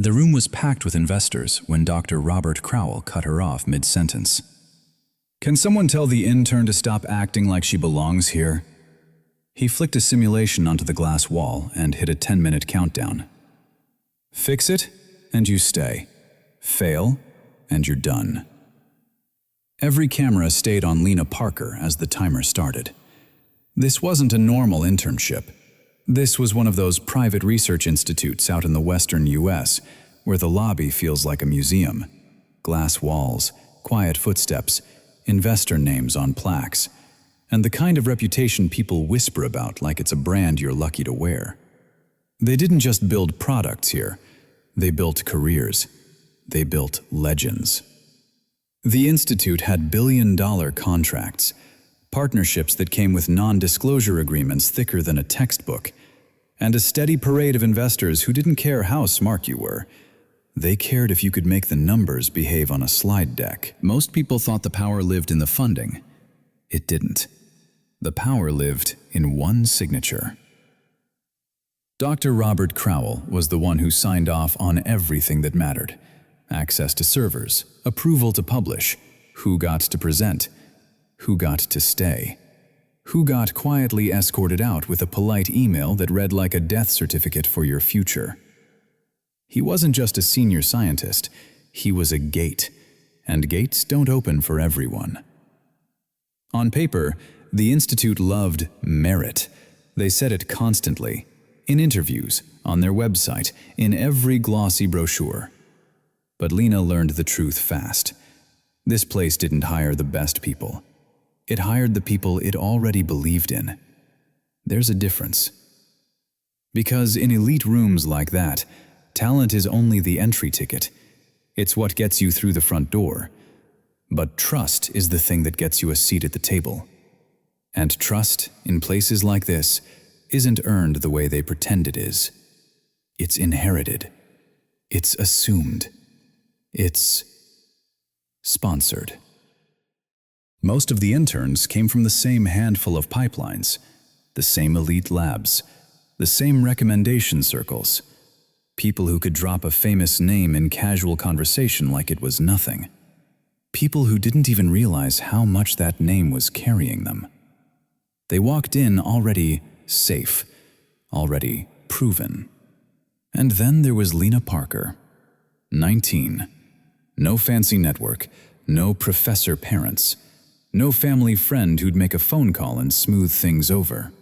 The room was packed with investors when Dr. Robert Crowell cut her off mid-sentence. "Can someone tell the intern to stop acting like she belongs here?" He flicked a simulation onto the glass wall and hit a 10-minute countdown. "Fix it, and you stay. Fail, and you're done." Every camera stayed on Lena Parker as the timer started. This wasn't a normal internship. This was one of those private research institutes out in the western US, where the lobby feels like a museum. Glass walls, quiet footsteps, investor names on plaques, and the kind of reputation people whisper about like it's a brand you're lucky to wear. They didn't just build products here. They built careers. They built legends. The institute had billion-dollar contracts, partnerships that came with non-disclosure agreements thicker than a textbook, and a steady parade of investors who didn't care how smart you were. They cared if you could make the numbers behave on a slide deck. Most people thought the power lived in the funding. It didn't. The power lived in one signature. Dr. Robert Crowell was the one who signed off on everything that mattered. Access to servers, approval to publish, who got to present, who got to stay, who got quietly escorted out with a polite email that read like a death certificate for your future. He wasn't just a senior scientist, he was a gate, and gates don't open for everyone. On paper, the Institute loved merit. They said it constantly, in interviews, on their website, in every glossy brochure. But Lena learned the truth fast. This place didn't hire the best people. It hired the people it already believed in. There's a difference. Because in elite rooms like that, talent is only the entry ticket. It's what gets you through the front door. But trust is the thing that gets you a seat at the table. And trust, in places like this, isn't earned the way they pretend it is. It's inherited. It's assumed. It's sponsored. Most of the interns came from the same handful of pipelines, the same elite labs, the same recommendation circles, people who could drop a famous name in casual conversation like it was nothing, people who didn't even realize how much that name was carrying them. They walked in already safe, already proven. And then there was Lena Parker, 19. No fancy network, no professor parents, no family friend who'd make a phone call and smooth things over.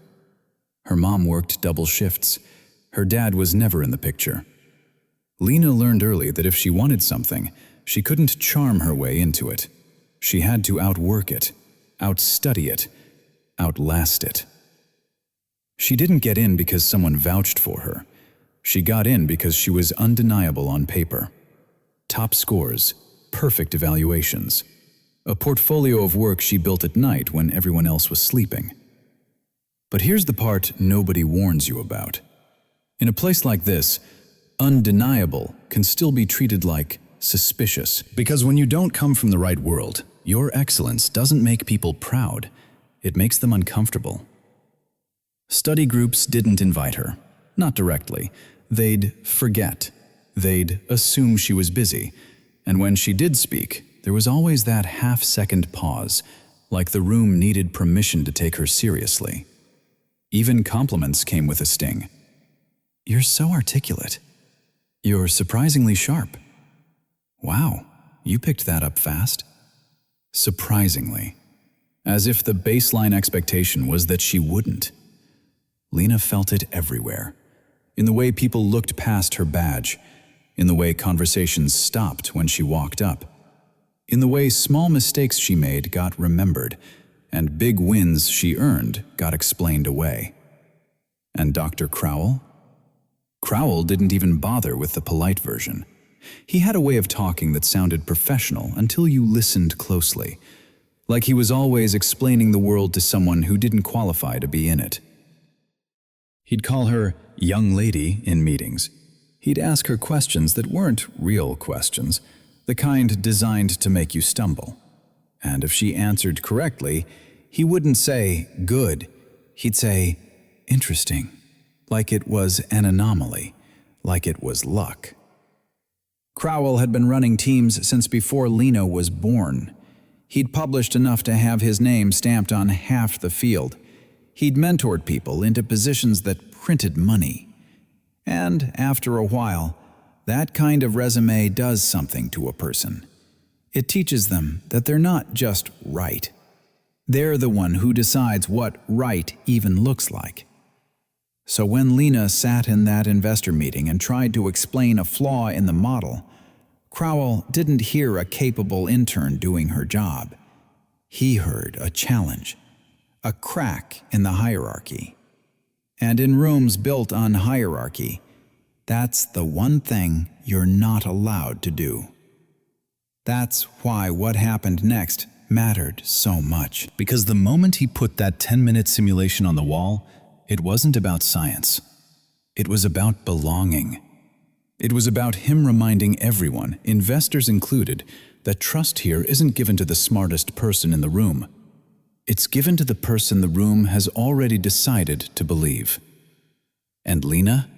Her mom worked double shifts. Her dad was never in the picture. Lena learned early that if she wanted something, she couldn't charm her way into it. She had to outwork it, outstudy it, outlast it. She didn't get in because someone vouched for her. She got in because she was undeniable on paper. Top scores, perfect evaluations. A portfolio of work she built at night when everyone else was sleeping. But here's the part nobody warns you about. In a place like this, undeniable can still be treated like suspicious. Because when you don't come from the right world, your excellence doesn't make people proud. It makes them uncomfortable. Study groups didn't invite her. Not directly. They'd forget. They'd assume she was busy. And when she did speak, there was always that half-second pause, like the room needed permission to take her seriously. Even compliments came with a sting. "You're so articulate. You're surprisingly sharp. Wow, you picked that up fast." Surprisingly. As if the baseline expectation was that she wouldn't. Lena felt it everywhere. In the way people looked past her badge. In the way conversations stopped when she walked up. In the way small mistakes she made got remembered, and big wins she earned got explained away. And Dr. Crowell? Crowell didn't even bother with the polite version. He had a way of talking that sounded professional until you listened closely, like he was always explaining the world to someone who didn't qualify to be in it. He'd call her young lady in meetings. He'd ask her questions that weren't real questions, the kind designed to make you stumble. And if she answered correctly, he wouldn't say, "Good." He'd say, "Interesting," like it was an anomaly, like it was luck. Crowell had been running teams since before Lena was born. He'd published enough to have his name stamped on half the field. He'd mentored people into positions that printed money. And after a while, that kind of resume does something to a person. It teaches them that they're not just right. They're the one who decides what right even looks like. So when Lena sat in that investor meeting and tried to explain a flaw in the model, Crowell didn't hear a capable intern doing her job. He heard a challenge, a crack in the hierarchy. And in rooms built on hierarchy, that's the one thing you're not allowed to do. That's why what happened next mattered so much. Because the moment he put that 10-minute simulation on the wall, it wasn't about science. It was about belonging. It was about him reminding everyone, investors included, that trust here isn't given to the smartest person in the room. It's given to the person the room has already decided to believe. And Lena?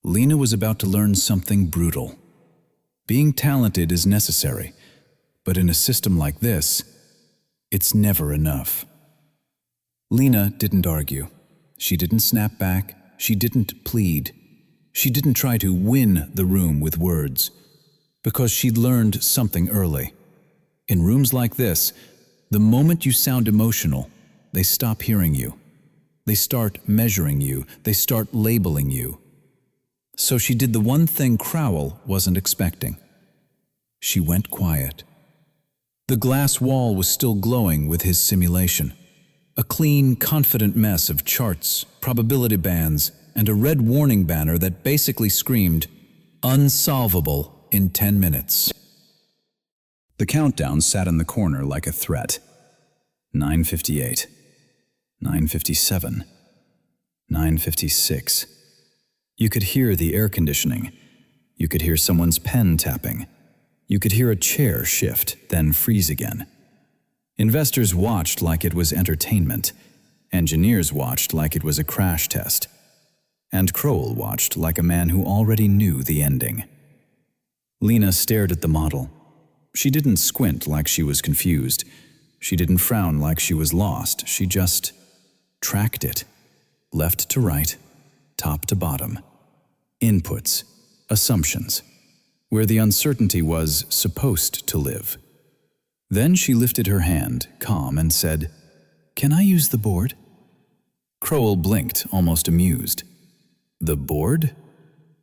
Lena was about to learn something brutal. Being talented is necessary, but in a system like this, it's never enough. Lena didn't argue. She didn't snap back. She didn't plead. She didn't try to win the room with words, because she'd learned something early. In rooms like this, the moment you sound emotional, they stop hearing you. They start measuring you. They start labeling you. So she did the one thing Crowell wasn't expecting. She went quiet. The glass wall was still glowing with his simulation. A clean, confident mess of charts, probability bands, and a red warning banner that basically screamed, "Unsolvable in 10 minutes." The countdown sat in the corner like a threat. 9:58, 9:57, 9:56. You could hear the air conditioning. You could hear someone's pen tapping. You could hear a chair shift, then freeze again. Investors watched like it was entertainment. Engineers watched like it was a crash test. And Crowell watched like a man who already knew the ending. Lena stared at the model. She didn't squint like she was confused. She didn't frown like she was lost. She just tracked it, left to right, top to bottom. Inputs, assumptions, where the uncertainty was supposed to live. Then she lifted her hand, calm, and said, "Can I use the board?" Crowell blinked, almost amused. The board?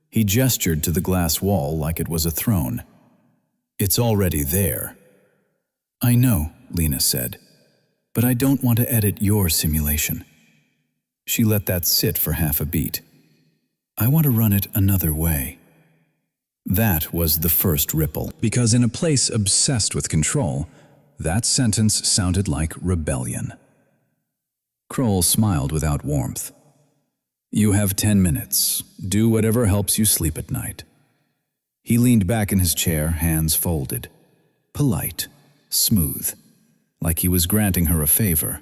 He gestured to the glass wall like it was a throne. "It's already there." "I know," Lena said, "but I don't want to edit your simulation." She let that sit for half a beat. "I want to run it another way." That was the first ripple, because in a place obsessed with control, that sentence sounded like rebellion. Crowell smiled without warmth. "You have 10 minutes. Do whatever helps you sleep at night." He leaned back in his chair, hands folded. Polite, smooth, like he was granting her a favor.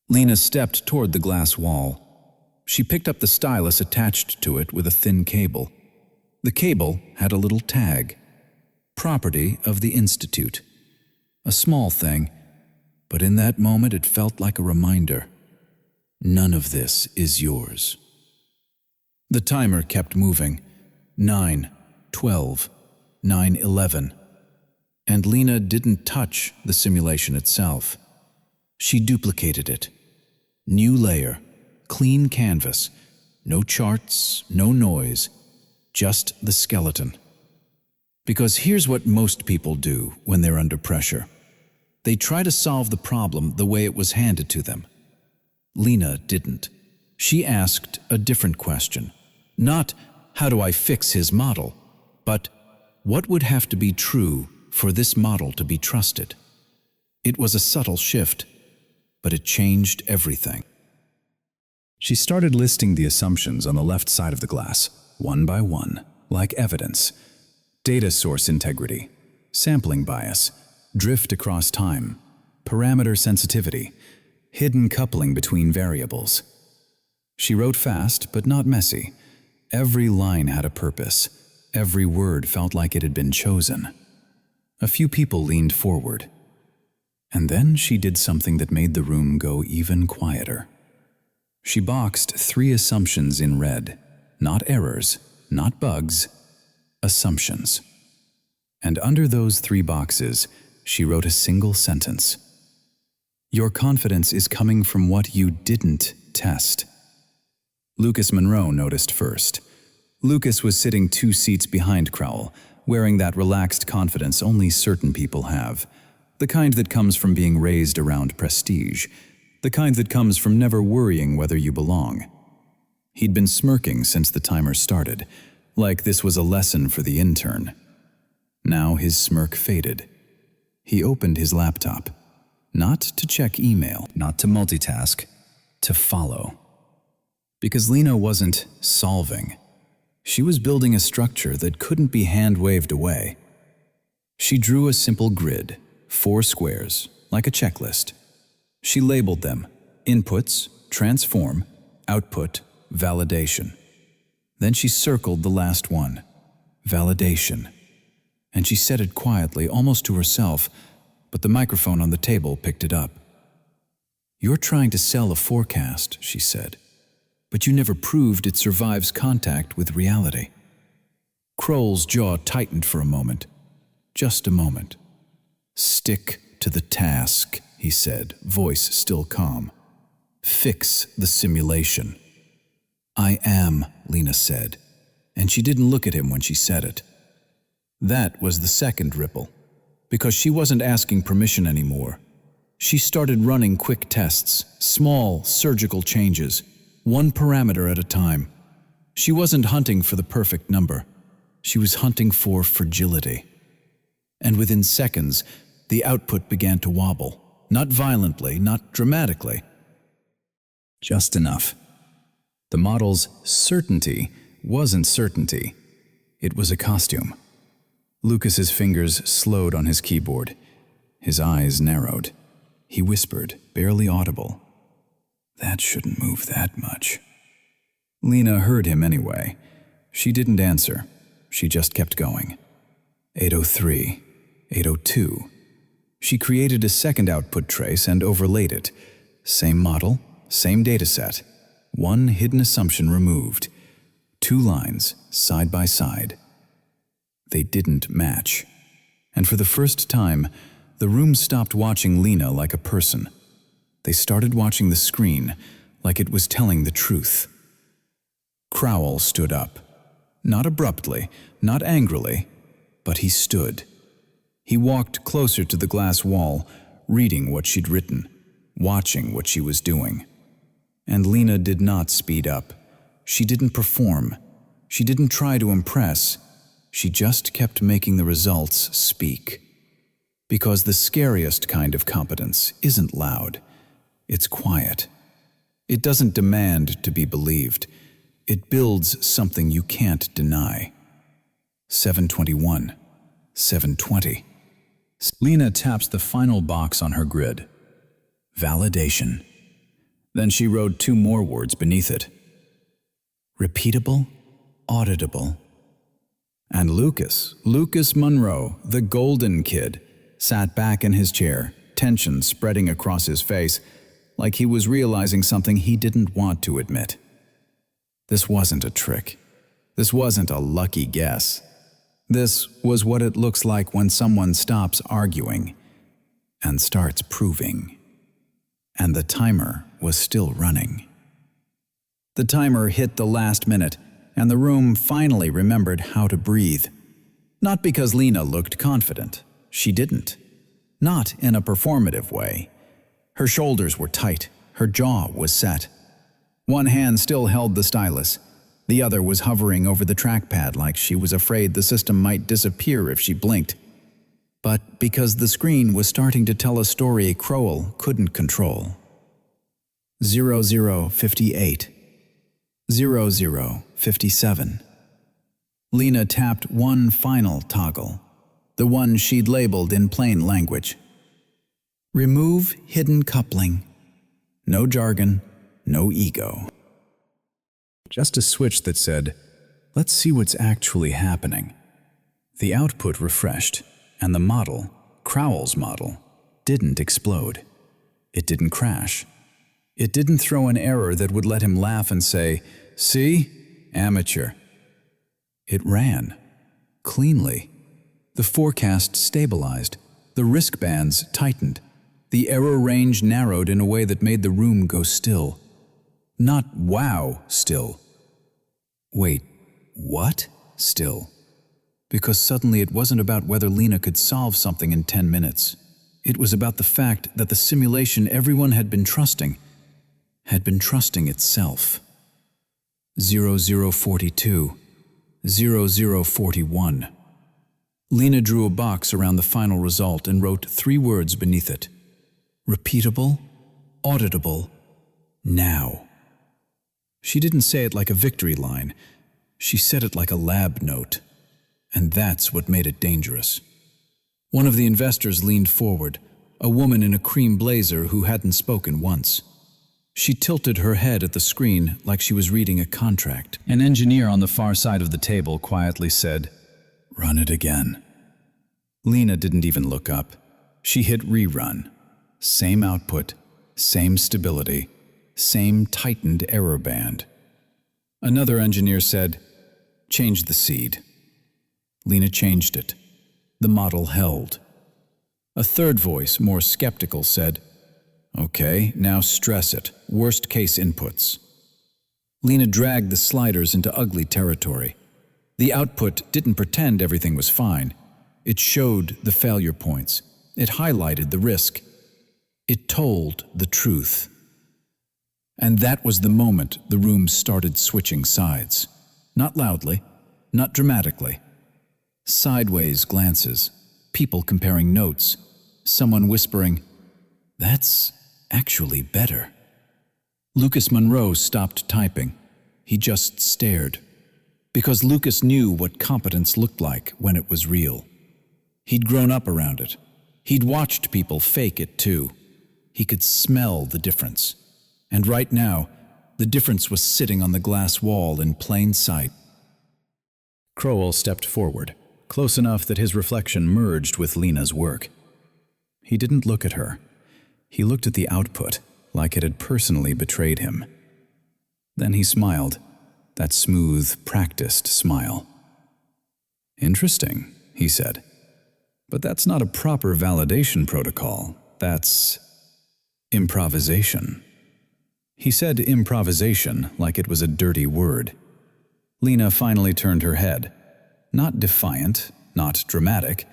Lena stepped toward the glass wall. She picked up the stylus attached to it with a thin cable. The cable had a little tag. Property of the Institute. A small thing, but in that moment it felt like a reminder. None of this is yours. The timer kept moving. 9, 12, 9, 11. And Lena didn't touch the simulation itself. She duplicated it. New layer, clean canvas, no charts, no noise, just the skeleton. Because here's what most people do when they're under pressure. They try to solve the problem the way it was handed to them. Lena didn't. She asked a different question. Not, how do I fix his model? But, what would have to be true for this model to be trusted? It was a subtle shift, but it changed everything. She started listing the assumptions on the left side of the glass, one by one, like evidence. Data source integrity, sampling bias, drift across time, parameter sensitivity, hidden coupling between variables. She wrote fast, but not messy. Every line had a purpose. Every word felt like it had been chosen. A few people leaned forward. And then she did something that made the room go even quieter. She boxed 3 assumptions in red. Not errors, not bugs, assumptions. And under those 3 boxes, she wrote a single sentence. Your confidence is coming from what you didn't test. Lucas Monroe noticed first. Lucas was sitting 2 seats behind Crowell, wearing that relaxed confidence only certain people have. The kind that comes from being raised around prestige. The kind that comes from never worrying whether you belong. He'd been smirking since the timer started, like this was a lesson for the intern. Now his smirk faded. He opened his laptop. Not to check email, not to multitask, to follow. Because Lena wasn't solving. She was building a structure that couldn't be hand-waved away. She drew a simple grid, 4 squares, like a checklist. She labeled them: inputs, transform, output, validation. Then she circled the last one, validation. And she said it quietly, almost to herself, but the microphone on the table picked it up. You're trying to sell a forecast, she said, but you never proved it survives contact with reality. Kroll's jaw tightened for a moment, just a moment. Stick to the task, he said, voice still calm. Fix the simulation. I am, Lena said, and she didn't look at him when she said it. That was the second ripple, because she wasn't asking permission anymore. She started running quick tests, small, surgical changes, 1 parameter at a time. She wasn't hunting for the perfect number. She was hunting for fragility. And within seconds, the output began to wobble, not violently, not dramatically. Just enough. The model's certainty wasn't certainty. It was a costume. Lucas's fingers slowed on his keyboard. His eyes narrowed. He whispered, barely audible. That shouldn't move that much. Lena heard him anyway. She didn't answer. She just kept going. 803, 802. She created a second output trace and overlaid it. Same model, same dataset. 1 hidden assumption removed. 2 lines, side by side. They didn't match. And for the first time, the room stopped watching Lena like a person. They started watching the screen like it was telling the truth. Crowell stood up. Not abruptly, not angrily, but he stood. He walked closer to the glass wall, reading what she'd written, watching what she was doing. And Lena did not speed up. She didn't perform. She didn't try to impress. She just kept making the results speak. Because the scariest kind of competence isn't loud. It's quiet. It doesn't demand to be believed. It builds something you can't deny. 721. 720. Lena taps the final box on her grid. Validation. Then she wrote 2 more words beneath it. Repeatable, auditable. And Lucas Monroe, the golden kid, sat back in his chair, tension spreading across his face, like he was realizing something he didn't want to admit. This wasn't a trick. This wasn't a lucky guess. This was what it looks like when someone stops arguing and starts proving. And the timer was still running. The timer hit the last minute, and the room finally remembered how to breathe. Not because Lena looked confident. She didn't. Not in a performative way. Her shoulders were tight. Her jaw was set. One hand still held the stylus. The other was hovering over the trackpad like she was afraid the system might disappear if she blinked. But because the screen was starting to tell a story Crowell couldn't control. 0058. 0057. Lena tapped one final toggle, the one she'd labeled in plain language. Remove hidden coupling. No jargon, no ego. Just a switch that said, Let's see what's actually happening. The output refreshed, and the model, Crowell's model, didn't explode. It didn't crash. It didn't throw an error that would let him laugh and say, "See? Amateur." It ran. Cleanly. The forecast stabilized. The risk bands tightened. The error range narrowed in a way that made the room go still. Not wow still. Wait, what still? Because suddenly it wasn't about whether Lena could solve something in 10 minutes. It was about the fact that the simulation everyone had been trusting itself. 0042, 0041. Lena drew a box around the final result and wrote 3 words beneath it. Repeatable, auditable, now. She didn't say it like a victory line. She said it like a lab note. And that's what made it dangerous. One of the investors leaned forward, a woman in a cream blazer who hadn't spoken once. She tilted her head at the screen like she was reading a contract. An engineer on the far side of the table quietly said, "Run it again." Lena didn't even look up. She hit rerun. Same output, same stability, same tightened error band. Another engineer said, "Change the seed." Lena changed it. The model held. A third voice, more skeptical, said, "Okay, now stress it. Worst case inputs." Lena dragged the sliders into ugly territory. The output didn't pretend everything was fine. It showed the failure points. It highlighted the risk. It told the truth. And that was the moment the room started switching sides. Not loudly, not dramatically. Sideways glances, people comparing notes, someone whispering, "That's actually better." Lucas Monroe stopped typing. He just stared. Because Lucas knew what competence looked like when it was real. He'd grown up around it. He'd watched people fake it too. He could smell the difference. And right now, the difference was sitting on the glass wall in plain sight. Crowell stepped forward, close enough that his reflection merged with Lena's work. He didn't look at her. He looked at the output, like it had personally betrayed him. Then he smiled, that smooth, practiced smile. "Interesting," he said. "But that's not a proper validation protocol. That's improvisation." He said improvisation like it was a dirty word. Lena finally turned her head. Not defiant, not dramatic,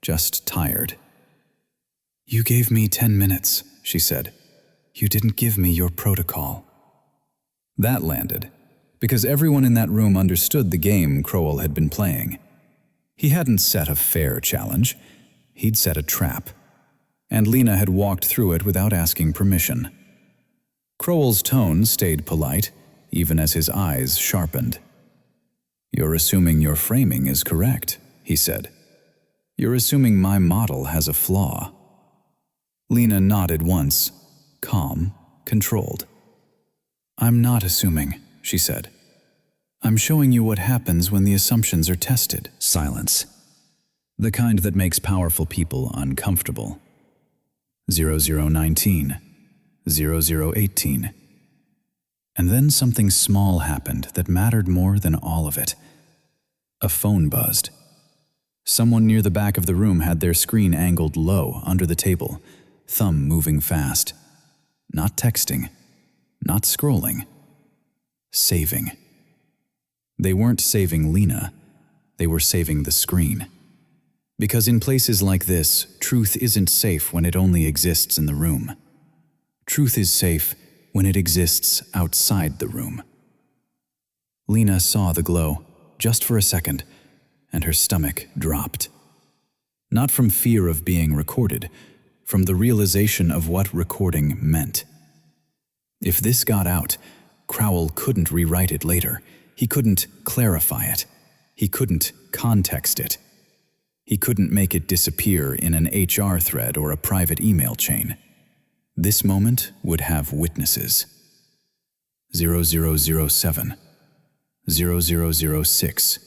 just tired. "You gave me 10 minutes, she said. "You didn't give me your protocol." That landed, because everyone in that room understood the game Crowell had been playing. He hadn't set a fair challenge. He'd set a trap. And Lena had walked through it without asking permission. Crowell's tone stayed polite, even as his eyes sharpened. "You're assuming your framing is correct," he said. "You're assuming my model has a flaw." Lena nodded once, calm, controlled. "I'm not assuming," she said. "I'm showing you what happens when the assumptions are tested." Silence. The kind that makes powerful people uncomfortable. 0019. 0018. And then something small happened that mattered more than all of it. A phone buzzed. Someone near the back of the room had their screen angled low under the table, thumb moving fast. Not texting, not scrolling. Saving. They weren't saving Lena, they were saving the screen. Because in places like this, truth isn't safe when it only exists in the room. Truth is safe when it exists outside the room. Lena saw the glow, just for a second, and her stomach dropped. Not from fear of being recorded, from the realization of what recording meant. If this got out, Crowell couldn't rewrite it later. He couldn't clarify it. He couldn't context it. He couldn't make it disappear in an HR thread or a private email chain. This moment would have witnesses. 0007. 0006.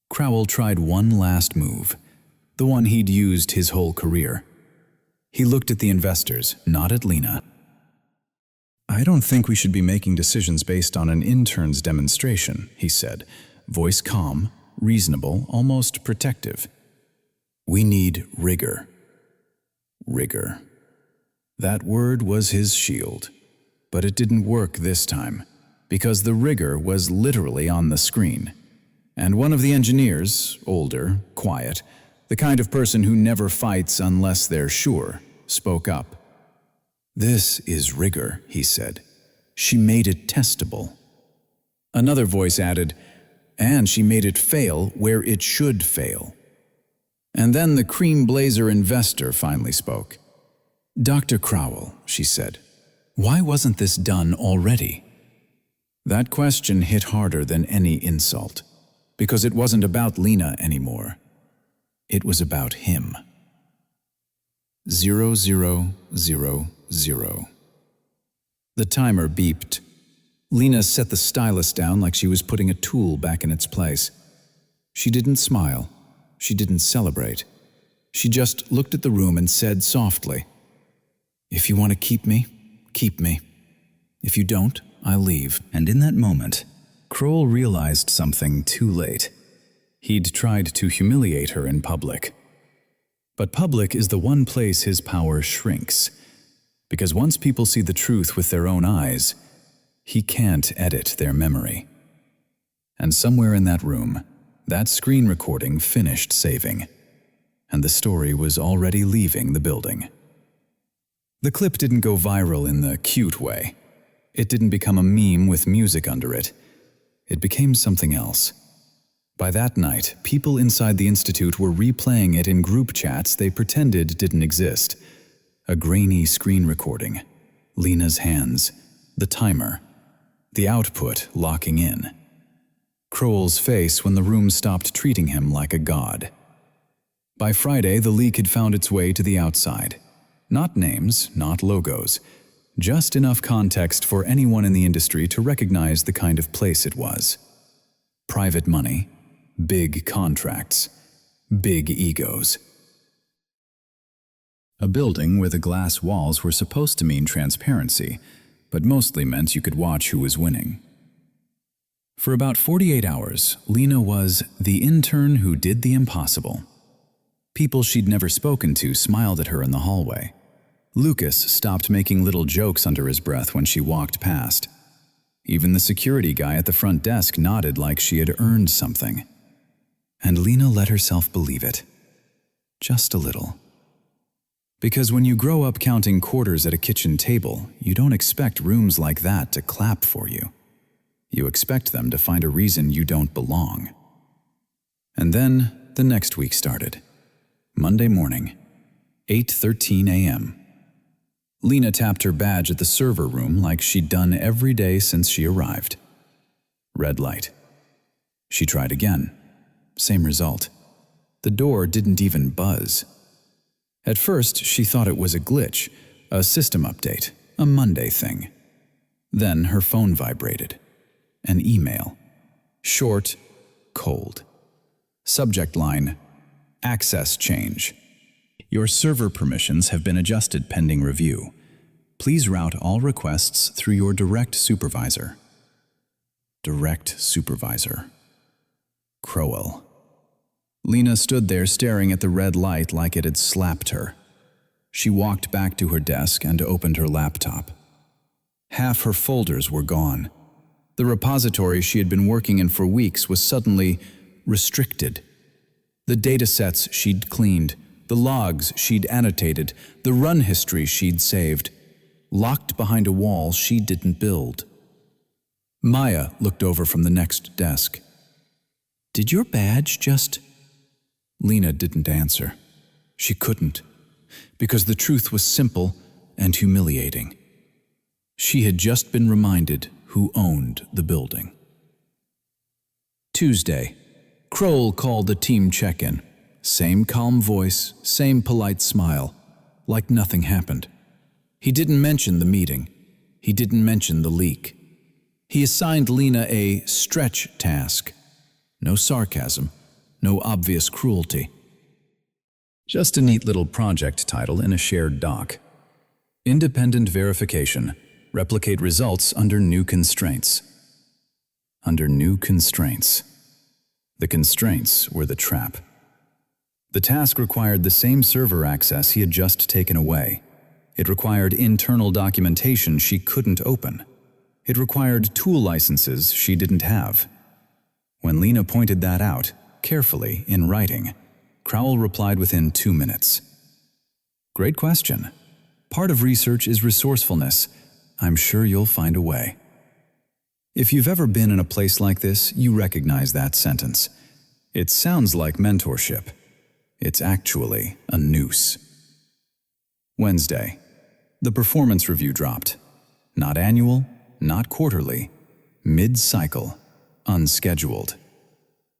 Crowell tried one last move, the one he'd used his whole career. He looked at the investors, not at Lena. "I don't think we should be making decisions based on an intern's demonstration," he said, voice calm, reasonable, almost protective. "We need rigor." Rigor. That word was his shield. But it didn't work this time, because the rigor was literally on the screen. And one of the engineers, older, quiet, the kind of person who never fights unless they're sure, spoke up. "This is rigor," he said. "She made it testable." Another voice added, "And she made it fail where it should fail." And then the cream blazer investor finally spoke. "Dr. Crowell," she said, "why wasn't this done already?" That question hit harder than any insult, because it wasn't about Lena anymore. It was about him. 0000. The timer beeped. Lena set the stylus down like she was putting a tool back in its place. She didn't smile. She didn't celebrate. She just looked at the room and said softly, "If you want to keep me, keep me. If you don't, I'll leave." And in that moment, Crowell realized something too late. He'd tried to humiliate her in public. But public is the one place his power shrinks. Because once people see the truth with their own eyes, he can't edit their memory. And somewhere in that room, that screen recording finished saving. And the story was already leaving the building. The clip didn't go viral in the cute way. It didn't become a meme with music under it. It became something else. By that night, people inside the Institute were replaying it in group chats they pretended didn't exist. A grainy screen recording, Lena's hands, the timer, the output locking in. Crowell's face when the room stopped treating him like a god. By Friday, the leak had found its way to the outside. Not names, not logos, just enough context for anyone in the industry to recognize the kind of place it was. Private money, big contracts, big egos. A building where the glass walls were supposed to mean transparency, but mostly meant you could watch who was winning. For about 48 hours, Lena was the intern who did the impossible. People she'd never spoken to smiled at her in the hallway. Lucas stopped making little jokes under his breath when she walked past. Even the security guy at the front desk nodded like she had earned something. And Lena let herself believe it. Just a little. Because when you grow up counting quarters at a kitchen table, you don't expect rooms like that to clap for you. You expect them to find a reason you don't belong. And then the next week started. Monday morning, 8:13 a.m. Lena tapped her badge at the server room like she'd done every day since she arrived. Red light. She tried again. Same result. The door didn't even buzz. At first, she thought it was a glitch, a system update, a Monday thing. Then her phone vibrated. An email. Short, cold. Subject line, access change. Your server permissions have been adjusted pending review. Please route all requests through your direct supervisor. Direct supervisor. Crowell. Lena stood there staring at the red light like it had slapped her. She walked back to her desk and opened her laptop. Half her folders were gone. The repository she had been working in for weeks was suddenly restricted. The datasets she'd cleaned, the logs she'd annotated, the run history she'd saved, locked behind a wall she didn't build. Maya looked over from the next desk. "Did your badge just—" Lena didn't answer. She couldn't, because the truth was simple and humiliating. She had just been reminded who owned the building. Tuesday, Crowell called the team check-in. Same calm voice, same polite smile, like nothing happened. He didn't mention the meeting. He didn't mention the leak. He assigned Lena a stretch task. No sarcasm, no obvious cruelty. Just a neat little project title in a shared doc. Independent verification. Replicate results under new constraints. Under new constraints. The constraints were the trap. The task required the same server access he had just taken away. It required internal documentation she couldn't open. It required tool licenses she didn't have. When Lena pointed that out, carefully, in writing, Crowell replied within 2 minutes. Great question. Part of research is resourcefulness. I'm sure you'll find a way. If you've ever been in a place like this, you recognize that sentence. It sounds like mentorship. It's actually a noose. Wednesday. The performance review dropped. Not annual, not quarterly, mid-cycle, unscheduled.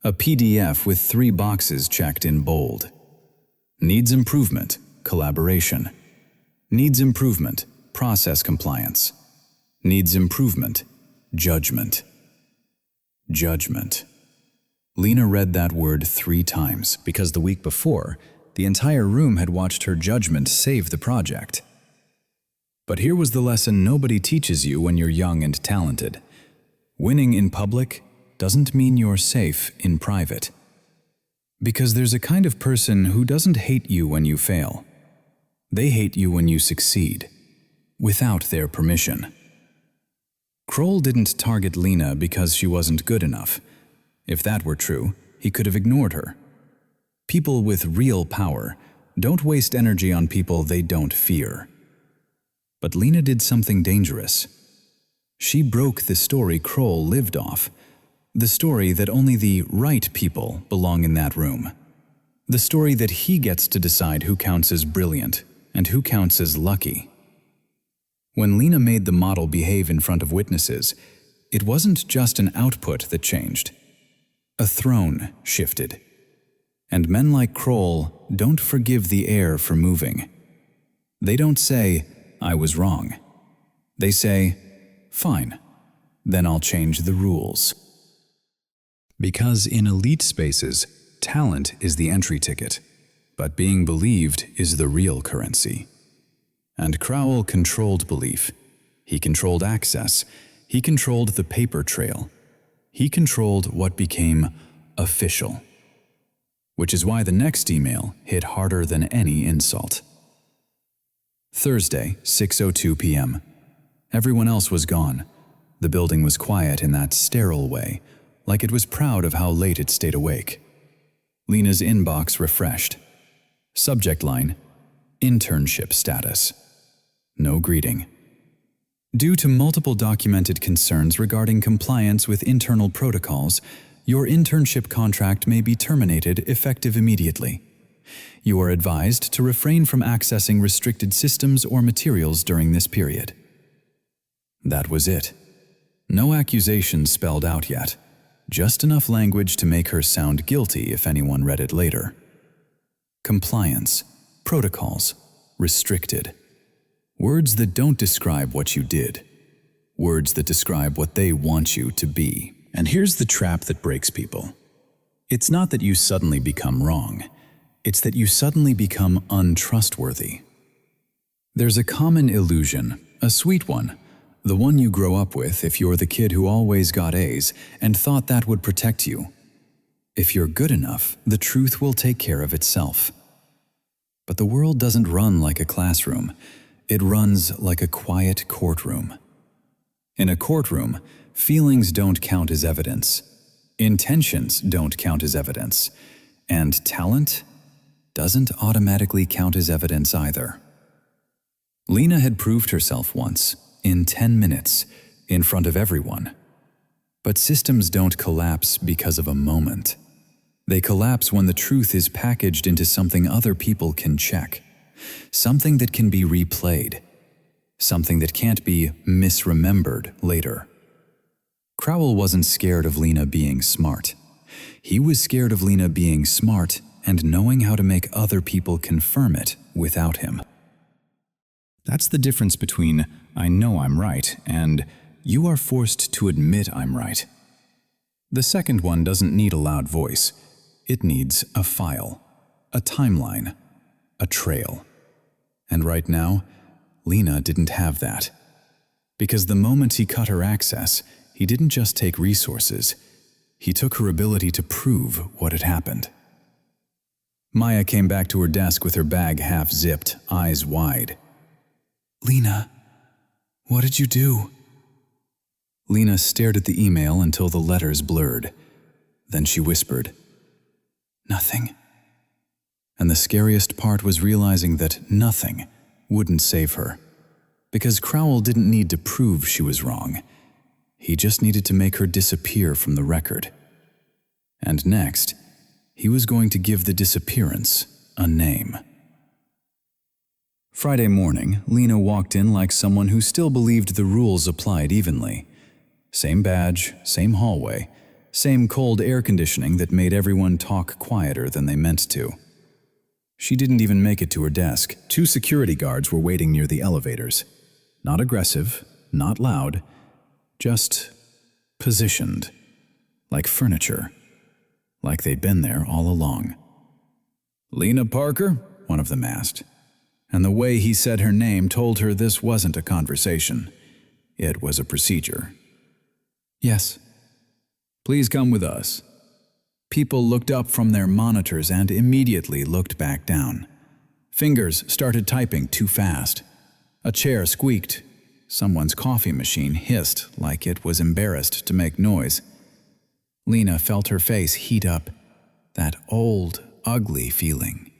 A PDF with 3 boxes checked in bold. Needs improvement, collaboration. Needs improvement, process compliance. Needs improvement, judgment. Judgment. Lena read that word 3 times because the week before, the entire room had watched her judgment save the project. But here was the lesson nobody teaches you when you're young and talented. Winning in public doesn't mean you're safe in private. Because there's a kind of person who doesn't hate you when you fail. They hate you when you succeed, without their permission. Kroll didn't target Lena because she wasn't good enough. If that were true, he could have ignored her. People with real power don't waste energy on people they don't fear. But Lena did something dangerous. She broke the story Kroll lived off, the story that only the right people belong in that room, the story that he gets to decide who counts as brilliant and who counts as lucky. When Lena made the model behave in front of witnesses, it wasn't just an output that changed. A throne shifted. And men like Kroll don't forgive the air for moving. They don't say, I was wrong. They say, fine, then I'll change the rules. Because in elite spaces, talent is the entry ticket, but being believed is the real currency. And Crowell controlled belief. He controlled access. He controlled the paper trail. He controlled what became official. Which is why the next email hit harder than any insult. Thursday, 6:02 p.m. Everyone else was gone. The building was quiet in that sterile way, like it was proud of how late it stayed awake. Lena's inbox refreshed. Subject line, internship status. No greeting. Due to multiple documented concerns regarding compliance with internal protocols, your internship contract may be terminated effective immediately. You are advised to refrain from accessing restricted systems or materials during this period. That was it. No accusations spelled out yet. Just enough language to make her sound guilty if anyone read it later. Compliance, protocols, restricted. Words that don't describe what you did. Words that describe what they want you to be. And here's the trap that breaks people. It's not that you suddenly become wrong. It's that you suddenly become untrustworthy. There's a common illusion, a sweet one, the one you grow up with if you're the kid who always got A's and thought that would protect you. If you're good enough, the truth will take care of itself. But the world doesn't run like a classroom. It runs like a quiet courtroom. In a courtroom, feelings don't count as evidence. Intentions don't count as evidence. And talent doesn't automatically count as evidence either. Lena had proved herself once, in 10 minutes, in front of everyone. But systems don't collapse because of a moment. They collapse when the truth is packaged into something other people can check, something that can be replayed, something that can't be misremembered later. Crowell wasn't scared of Lena being smart. He was scared of Lena being smart and knowing how to make other people confirm it without him. That's the difference between I know I'm right and you are forced to admit I'm right. The second one doesn't need a loud voice. It needs a file, a timeline, a trail. And right now, Lena didn't have that. Because the moment he cut her access, he didn't just take resources. He took her ability to prove what had happened. Maya came back to her desk with her bag half-zipped, eyes wide. "Lena, what did you do?" Lena stared at the email until the letters blurred. Then she whispered, "Nothing." And the scariest part was realizing that nothing wouldn't save her. Because Crowell didn't need to prove she was wrong. He just needed to make her disappear from the record. And next, he was going to give the disappearance a name. Friday morning, Lena walked in like someone who still believed the rules applied evenly. Same badge, same hallway, same cold air conditioning that made everyone talk quieter than they meant to. She didn't even make it to her desk. 2 security guards were waiting near the elevators. Not aggressive, not loud, just positioned, like furniture, like they'd been there all along. "Lena Parker?" one of them asked. And the way he said her name told her this wasn't a conversation. It was a procedure. "Yes." "Please come with us." People looked up from their monitors and immediately looked back down. Fingers started typing too fast. A chair squeaked. Someone's coffee machine hissed like it was embarrassed to make noise. Lena felt her face heat up, that old, ugly feeling.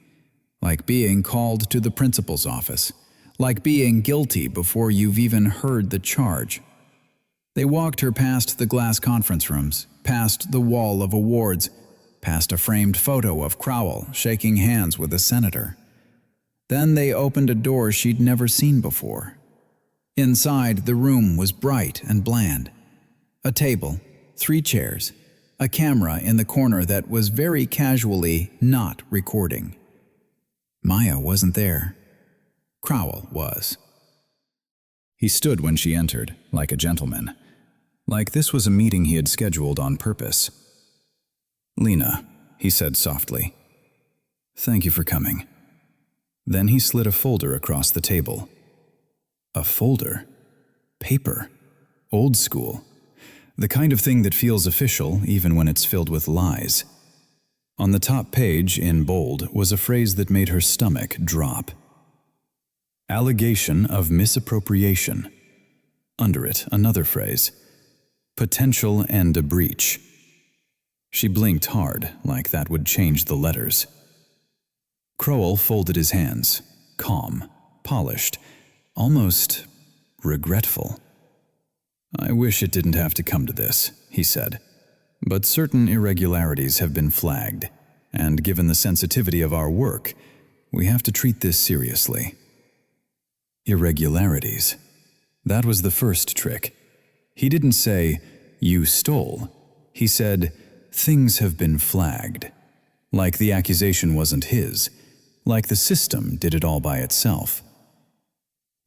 Like being called to the principal's office. Like being guilty before you've even heard the charge. They walked her past the glass conference rooms, past the wall of awards, past a framed photo of Crowell shaking hands with a senator. Then they opened a door she'd never seen before. Inside, the room was bright and bland. A table, 3 chairs, a camera in the corner that was very casually not recording. Maya wasn't there. Crowell was. He stood when she entered, like a gentleman. Like this was a meeting he had scheduled on purpose. "Lena," he said softly. "Thank you for coming." Then he slid a folder across the table. A folder? Paper? Old school? The kind of thing that feels official even when it's filled with lies. On the top page, in bold, was a phrase that made her stomach drop. Allegation of misappropriation. Under it, another phrase. Potential and a breach. She blinked hard, like that would change the letters. Crowell folded his hands, calm, polished, almost regretful. "I wish it didn't have to come to this," he said. "But certain irregularities have been flagged, and given the sensitivity of our work, we have to treat this seriously." Irregularities. That was the first trick. He didn't say, "You stole." He said, "Things have been flagged." Like the accusation wasn't his. Like the system did it all by itself.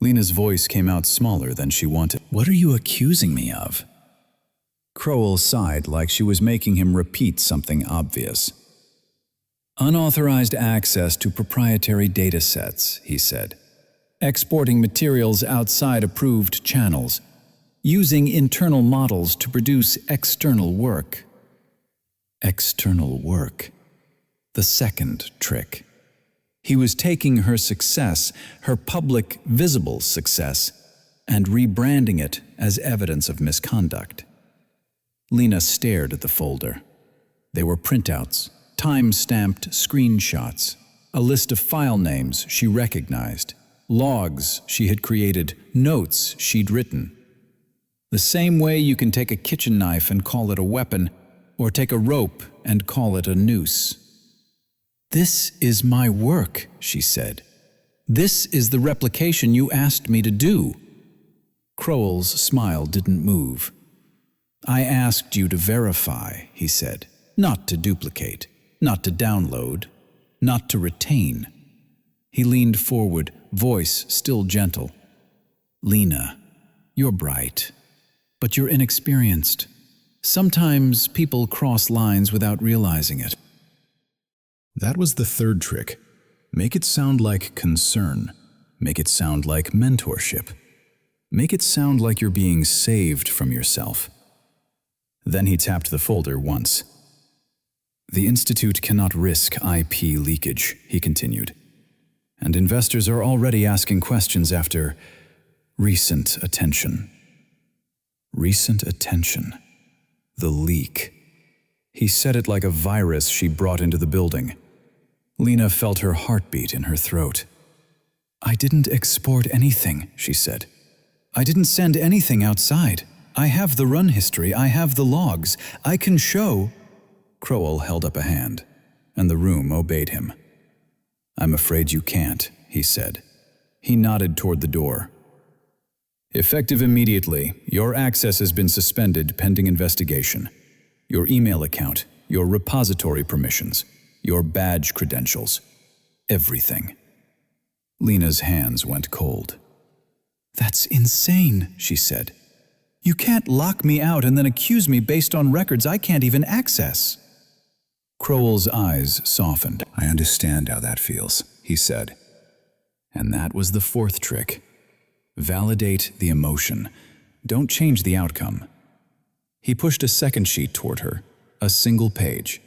Lena's voice came out smaller than she wanted. "What are you accusing me of?" Crowell sighed like she was making him repeat something obvious. "Unauthorized access to proprietary data sets," he said. "Exporting materials outside approved channels. Using internal models to produce external work." External work. The second trick. He was taking her success, her public, visible success, and rebranding it as evidence of misconduct. Lena stared at the folder. They were printouts, time-stamped screenshots, a list of file names she recognized, logs she had created, notes she'd written. The same way you can take a kitchen knife and call it a weapon, or take a rope and call it a noose. "This is my work," she said. "This is the replication you asked me to do." Crowell's smile didn't move. "I asked you to verify," he said, "not to duplicate, not to download, not to retain." He leaned forward, voice still gentle. "Lena, you're bright. But you're inexperienced. Sometimes people cross lines without realizing it. That was the third trick. Make it sound like concern. Make it sound like mentorship. Make it sound like you're being saved from yourself. Then he tapped the folder once. The Institute cannot risk IP leakage, he continued. And investors are already asking questions after recent attention. Recent attention. The leak. He said it like a virus she brought into the building. Lena felt her heartbeat in her throat. I didn't export anything, she said. I didn't send anything outside. I have the run history, I have the logs. I can show. Crowell held up a hand, and the room obeyed him. I'm afraid you can't, he said. He nodded toward the door. Effective immediately, your access has been suspended pending investigation. Your email account, your repository permissions, your badge credentials, everything. Lena's hands went cold. That's insane, she said. You can't lock me out and then accuse me based on records I can't even access. Crowell's eyes softened. I understand how that feels, he said. And that was the fourth trick. Validate the emotion. Don't change the outcome. He pushed a second sheet toward her, a single page.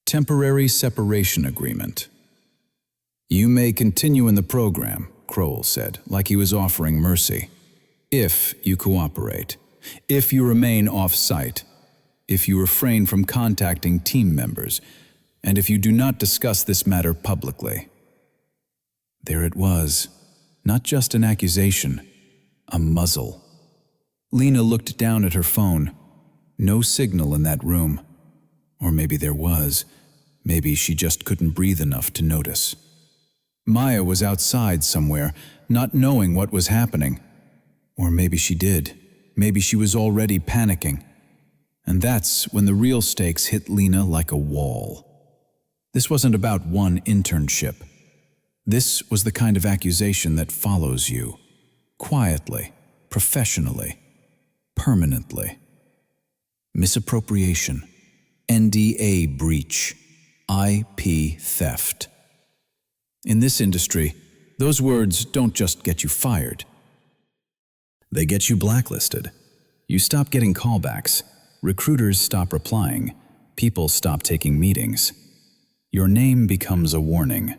Temporary separation agreement. You may continue in the program, Crowell said, like he was offering mercy. If you cooperate. If you remain off-site. If you refrain from contacting team members. And if you do not discuss this matter publicly. There it was. Not just an accusation. A muzzle. Lena looked down at her phone. No signal in that room. Or maybe there was. Maybe she just couldn't breathe enough to notice. Maya was outside somewhere, not knowing what was happening. Or maybe she did. Maybe she was already panicking. And that's when the real stakes hit Lena like a wall. This wasn't about one internship. This was the kind of accusation that follows you. Quietly, professionally, permanently. Misappropriation, NDA breach, IP theft. In this industry, those words don't just get you fired. They get you blacklisted. You stop getting callbacks. Recruiters stop replying. People stop taking meetings. Your name becomes a warning.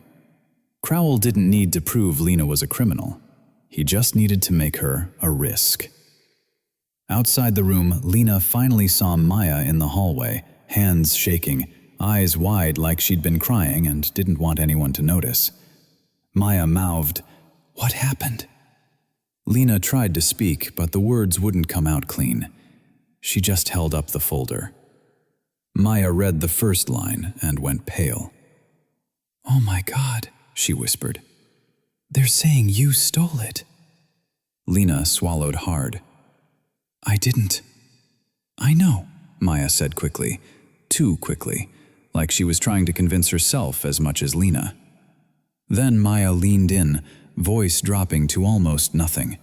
Crowell didn't need to prove Lena was a criminal. He just needed to make her a risk. Outside the room, Lena finally saw Maya in the hallway, hands shaking, eyes wide like she'd been crying and didn't want anyone to notice. Maya mouthed, "What happened?" Lena tried to speak, but the words wouldn't come out clean. She just held up the folder. Maya read the first line and went pale. "Oh my God," she whispered. "They're saying you stole it." Lena swallowed hard. "I didn't." "I know," Maya said quickly, too quickly, like she was trying to convince herself as much as Lena. Then Maya leaned in, voice dropping to almost nothing.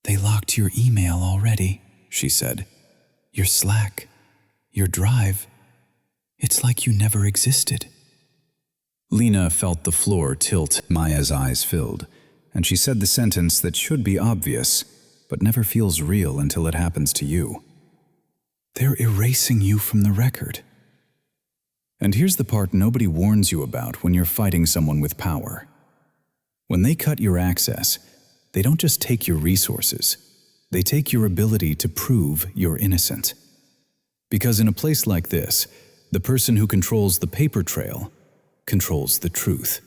"They locked your email already," she said. "Your Slack, your Drive. It's like you never existed." Lena felt the floor tilt. Maya's eyes filled, and she said the sentence that should be obvious, but never feels real until it happens to you. "They're erasing you from the record." And here's the part nobody warns you about when you're fighting someone with power. When they cut your access, they don't just take your resources. They take your ability to prove you're innocent. Because in a place like this, the person who controls the paper trail controls the truth.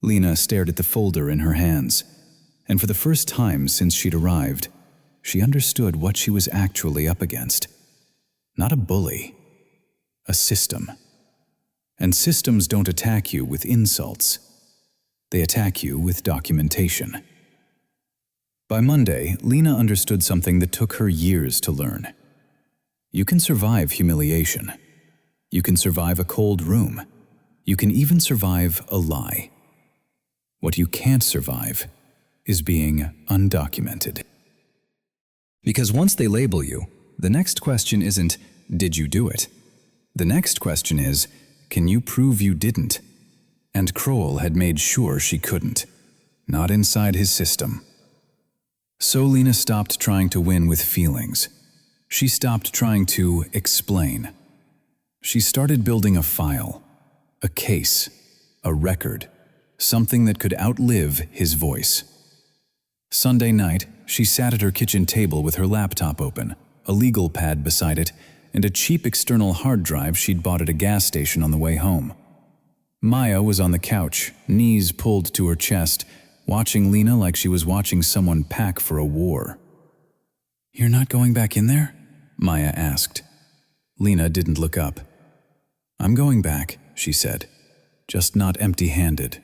Lena stared at the folder in her hands, and for the first time since she'd arrived, she understood what she was actually up against. Not a bully, a system. And systems don't attack you with insults. They attack you with documentation. By Monday, Lena understood something that took her years to learn. You can survive humiliation. You can survive a cold room. You can even survive a lie. What you can't survive is being undocumented. Because once they label you, the next question isn't, did you do it? The next question is, can you prove you didn't? And Crowell had made sure she couldn't. Not inside his system. So Lena stopped trying to win with feelings. She stopped trying to explain. She started building a file, a case, a record, something that could outlive his voice. Sunday night, she sat at her kitchen table with her laptop open, a legal pad beside it, and a cheap external hard drive she'd bought at a gas station on the way home. Maya was on the couch, knees pulled to her chest, watching Lena like she was watching someone pack for a war. "You're not going back in there?" Maya asked. Lena didn't look up. "I'm going back," she said, "just not empty-handed."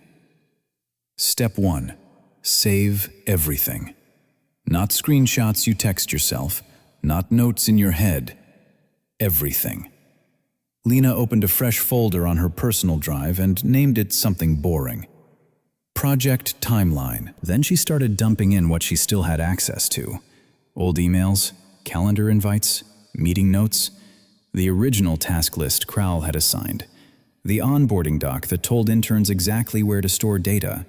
Step 1. Save everything. Not screenshots you text yourself, not notes in your head. Everything. Lena opened a fresh folder on her personal drive and named it something boring. Project Timeline. Then she started dumping in what she still had access to. Old emails, calendar invites, meeting notes, the original task list Crowell had assigned, the onboarding doc that told interns exactly where to store data,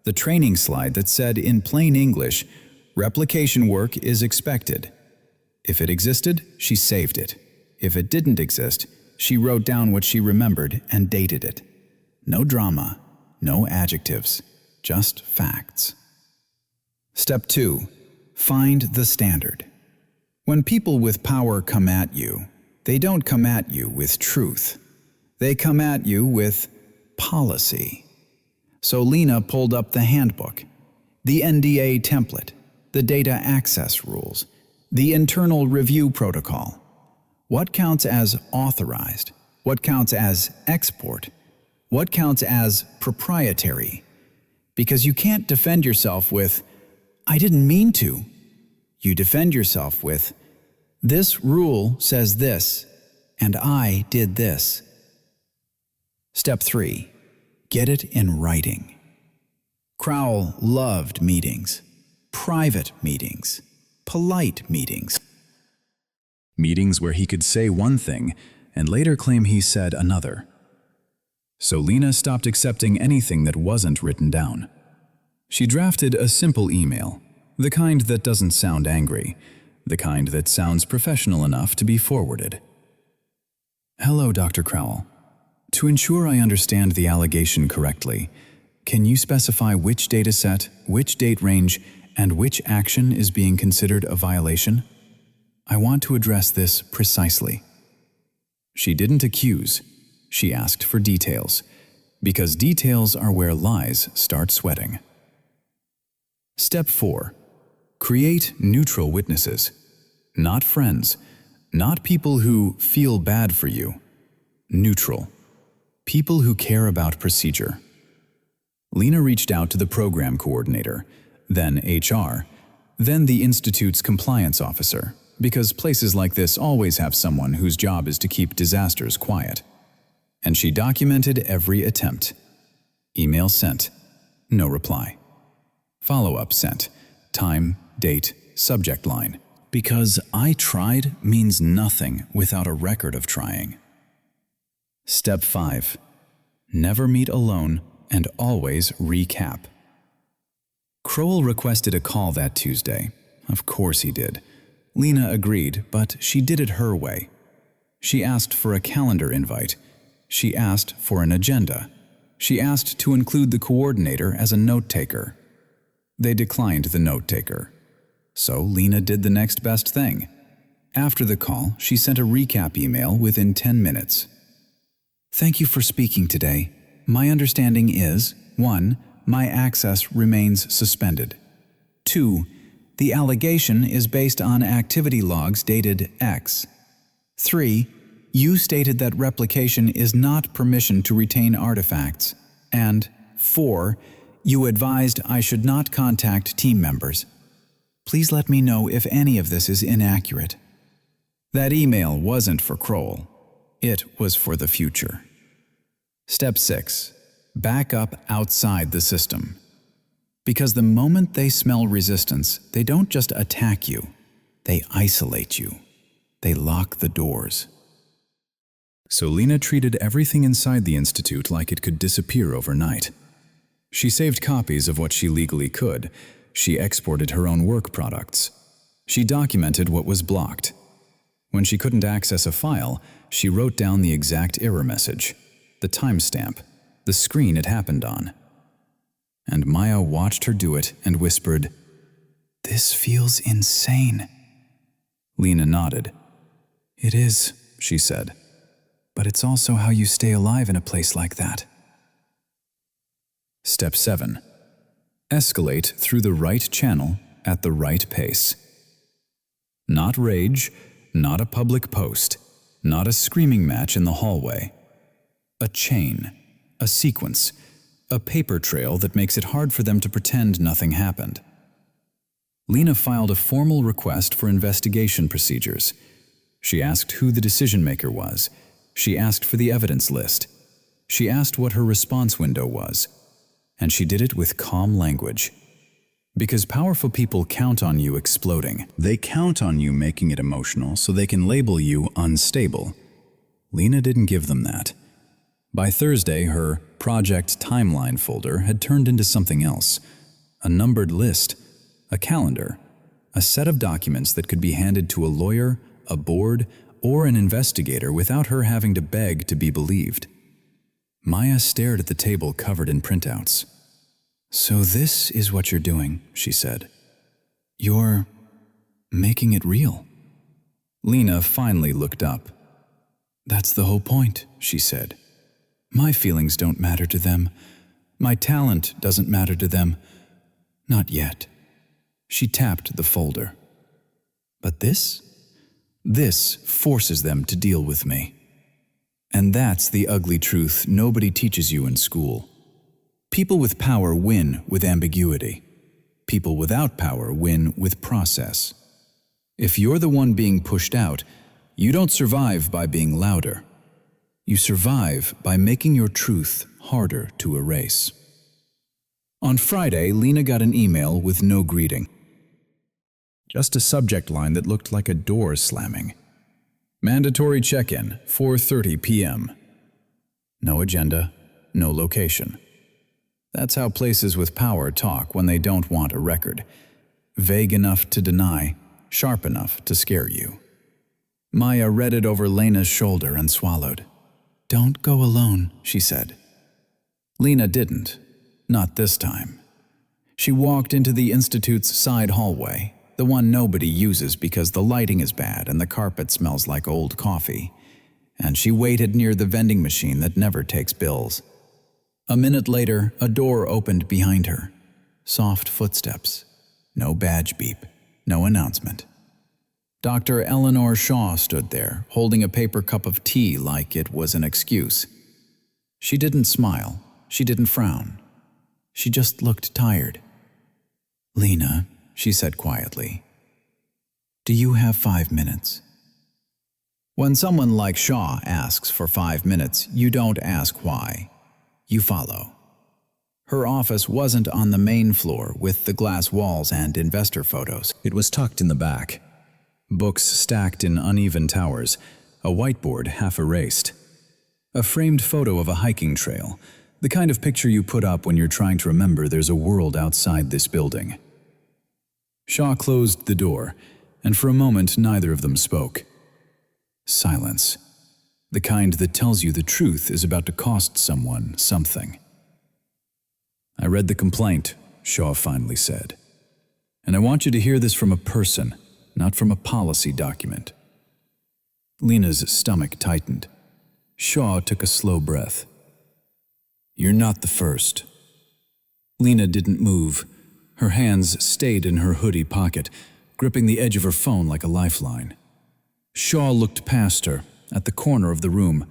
the training slide that said in plain English, replication work is expected. If it existed, she saved it. If it didn't exist, she wrote down what she remembered and dated it. No drama, no adjectives, just facts. Step 2. Find the standard. When people with power come at you, they don't come at you with truth. They come at you with policy. So Lena pulled up the handbook, the NDA template, the data access rules, the internal review protocol. What counts as authorized? What counts as export? What counts as proprietary? Because you can't defend yourself with, "I didn't mean to." You defend yourself with, "This rule says this, and I did this." Step 3. Get it in writing. Crowell loved meetings, private meetings, polite meetings. Meetings where he could say one thing and later claim he said another. So Lena stopped accepting anything that wasn't written down. She drafted a simple email, the kind that doesn't sound angry, the kind that sounds professional enough to be forwarded. "Hello, Dr. Crowell. To ensure I understand the allegation correctly, can you specify which dataset, which date range, and which action is being considered a violation? I want to address this precisely." She didn't accuse. She asked for details, because details are where lies start sweating. Step 4. Create neutral witnesses. Not friends, not people who feel bad for you. Neutral. People who care about procedure. Lena reached out to the program coordinator, then HR, then the Institute's compliance officer, because places like this always have someone whose job is to keep disasters quiet. And she documented every attempt. Email sent. No reply. Follow-up sent. Time, date, subject line. Because I tried means nothing without a record of trying. Step 5. Never meet alone and always recap. Crowell requested a call that Tuesday. Of course he did. Lena agreed, but she did it her way. She asked for a calendar invite. She asked for an agenda. She asked to include the coordinator as a note-taker. They declined the note-taker. So Lena did the next best thing. After the call, she sent a recap email within 10 minutes. "Thank you for speaking today. My understanding is, 1. My access remains suspended. 2. The allegation is based on activity logs dated X. 3. You stated that replication is not permission to retain artifacts. And 4. You advised I should not contact team members. Please let me know if any of this is inaccurate." That email wasn't for Crowell. It was for the future. Step 6. Back up outside the system. Because the moment they smell resistance, they don't just attack you. They isolate you. They lock the doors. So Lena treated everything inside the institute like it could disappear overnight. She saved copies of what she legally could. She exported her own work products. She documented what was blocked. When she couldn't access a file, she wrote down the exact error message, the timestamp, the screen it happened on. And Maya watched her do it and whispered, "This feels insane." Lena nodded. "It is," she said, "but it's also how you stay alive in a place like that." Step 7. Escalate through the right channel at the right pace. Not rage, not a public post, not a screaming match in the hallway. A chain, a sequence, a paper trail that makes it hard for them to pretend nothing happened. Lena filed a formal request for investigation procedures. She asked who the decision-maker was. She asked for the evidence list. She asked what her response window was. And she did it with calm language. Because powerful people count on you exploding. They count on you making it emotional so they can label you unstable. Lena didn't give them that. By Thursday, her project timeline folder had turned into something else. A numbered list, a calendar, a set of documents that could be handed to a lawyer, a board, or an investigator without her having to beg to be believed. Maya stared at the table covered in printouts. "So this is what you're doing," she said. "You're making it real." Lena finally looked up. "That's the whole point," she said. "My feelings don't matter to them. My talent doesn't matter to them. Not yet." She tapped the folder. "But this forces them to deal with me. And that's the ugly truth nobody teaches you in school. People with power win with ambiguity. People without power win with process. If you're the one being pushed out, you don't survive by being louder. You survive by making your truth harder to erase." On Friday, Lena got an email with no greeting. Just a subject line that looked like a door slamming. "Mandatory check-in, 4:30 p.m. No agenda, no location. That's how places with power talk when they don't want a record. Vague enough to deny, sharp enough to scare you. Maya read it over Lena's shoulder and swallowed. "Don't go alone," she said. Lena didn't. Not this time. She walked into the Institute's side hallway, the one nobody uses because the lighting is bad and the carpet smells like old coffee, and she waited near the vending machine that never takes bills. A minute later, a door opened behind her. Soft footsteps. No badge beep. No announcement. Dr. Eleanor Shaw stood there, holding a paper cup of tea like it was an excuse. She didn't smile. She didn't frown. She just looked tired. "Lena," she said quietly, "do you have 5 minutes?" When someone like Shaw asks for 5 minutes, you don't ask why. You follow. Her office wasn't on the main floor with the glass walls and investor photos. It was tucked in the back. Books stacked in uneven towers, a whiteboard half erased. A framed photo of a hiking trail, the kind of picture you put up when you're trying to remember there's a world outside this building. Shaw closed the door, and for a moment neither of them spoke. Silence. The kind that tells you the truth is about to cost someone something. "I read the complaint," Shaw finally said. "And I want you to hear this from a person, not from a policy document." Lena's stomach tightened. Shaw took a slow breath. "You're not the first." Lena didn't move. Her hands stayed in her hoodie pocket, gripping the edge of her phone like a lifeline. Shaw looked past her, at the corner of the room,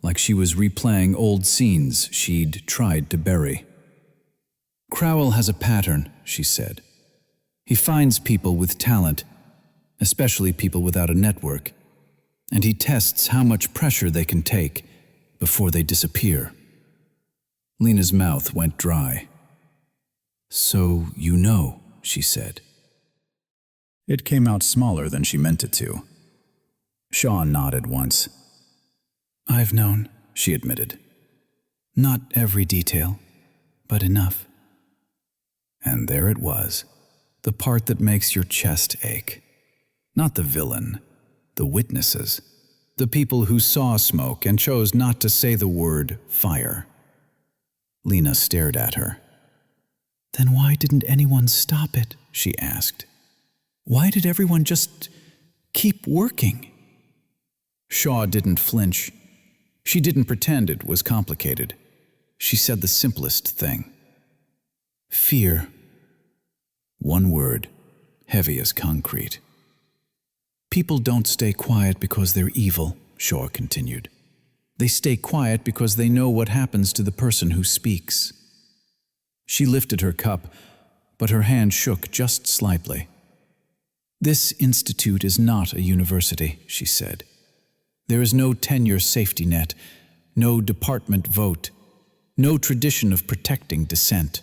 like she was replaying old scenes she'd tried to bury. "Crowell has a pattern," she said. "He finds people with talent, especially people without a network, and he tests how much pressure they can take before they disappear." Lena's mouth went dry. "So you know," she said. It came out smaller than she meant it to. Shaw nodded once. "I've known," she admitted. "Not every detail, but enough." And there it was, the part that makes your chest ache. Not the villain, the witnesses, the people who saw smoke and chose not to say the word fire. Lena stared at her. "Then why didn't anyone stop it?" she asked. "Why did everyone just keep working?" Shaw didn't flinch. She didn't pretend it was complicated. She said the simplest thing. "Fear." One word, heavy as concrete. "People don't stay quiet because they're evil," Shaw continued. "They stay quiet because they know what happens to the person who speaks." She lifted her cup, but her hand shook just slightly. "This institute is not a university," she said. "There is no tenure safety net, no department vote, no tradition of protecting dissent."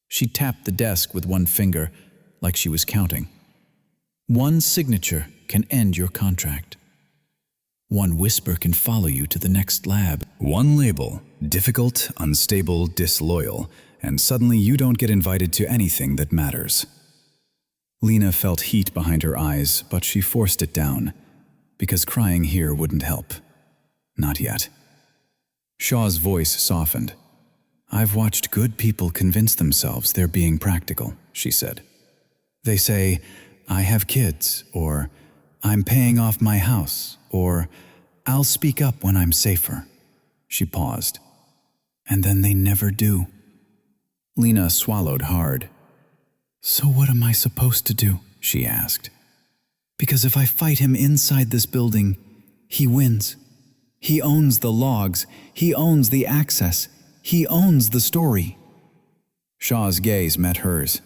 She tapped the desk with one finger, like she was counting. "One signature can end your contract. One whisper can follow you to the next lab. One label, difficult, unstable, disloyal, and suddenly you don't get invited to anything that matters." Lena felt heat behind her eyes, but she forced it down, because crying here wouldn't help. Not yet. Shaw's voice softened. "I've watched good people convince themselves they're being practical," she said. "They say, 'I have kids,' or 'I'm paying off my house,' or 'I'll speak up when I'm safer.'" She paused. "And then they never do." Lena swallowed hard. "So what am I supposed to do?" she asked. "Because if I fight him inside this building, he wins. He owns the logs, he owns the access, he owns the story." Shaw's gaze met hers.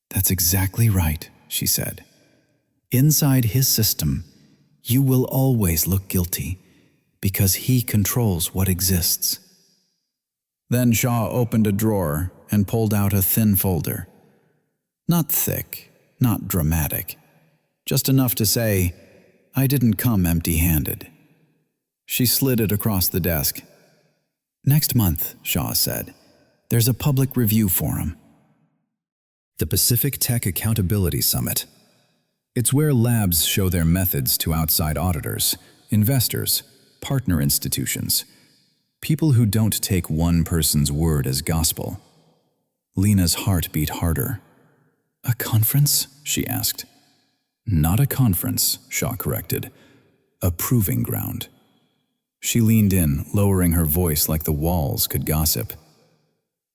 "That's exactly right," she said. "Inside his system, you will always look guilty, because he controls what exists." Then Shaw opened a drawer and pulled out a thin folder. Not thick, not dramatic, just enough to say, "I didn't come empty-handed." She slid it across the desk. "Next month," Shaw said, "there's a public review forum." The Pacific Tech Accountability Summit. It's where labs show their methods to outside auditors, investors, partner institutions, people who don't take one person's word as gospel. Lena's heart beat harder. "A conference?" she asked. "Not a conference," Shaw corrected. "A proving ground." She leaned in, lowering her voice like the walls could gossip.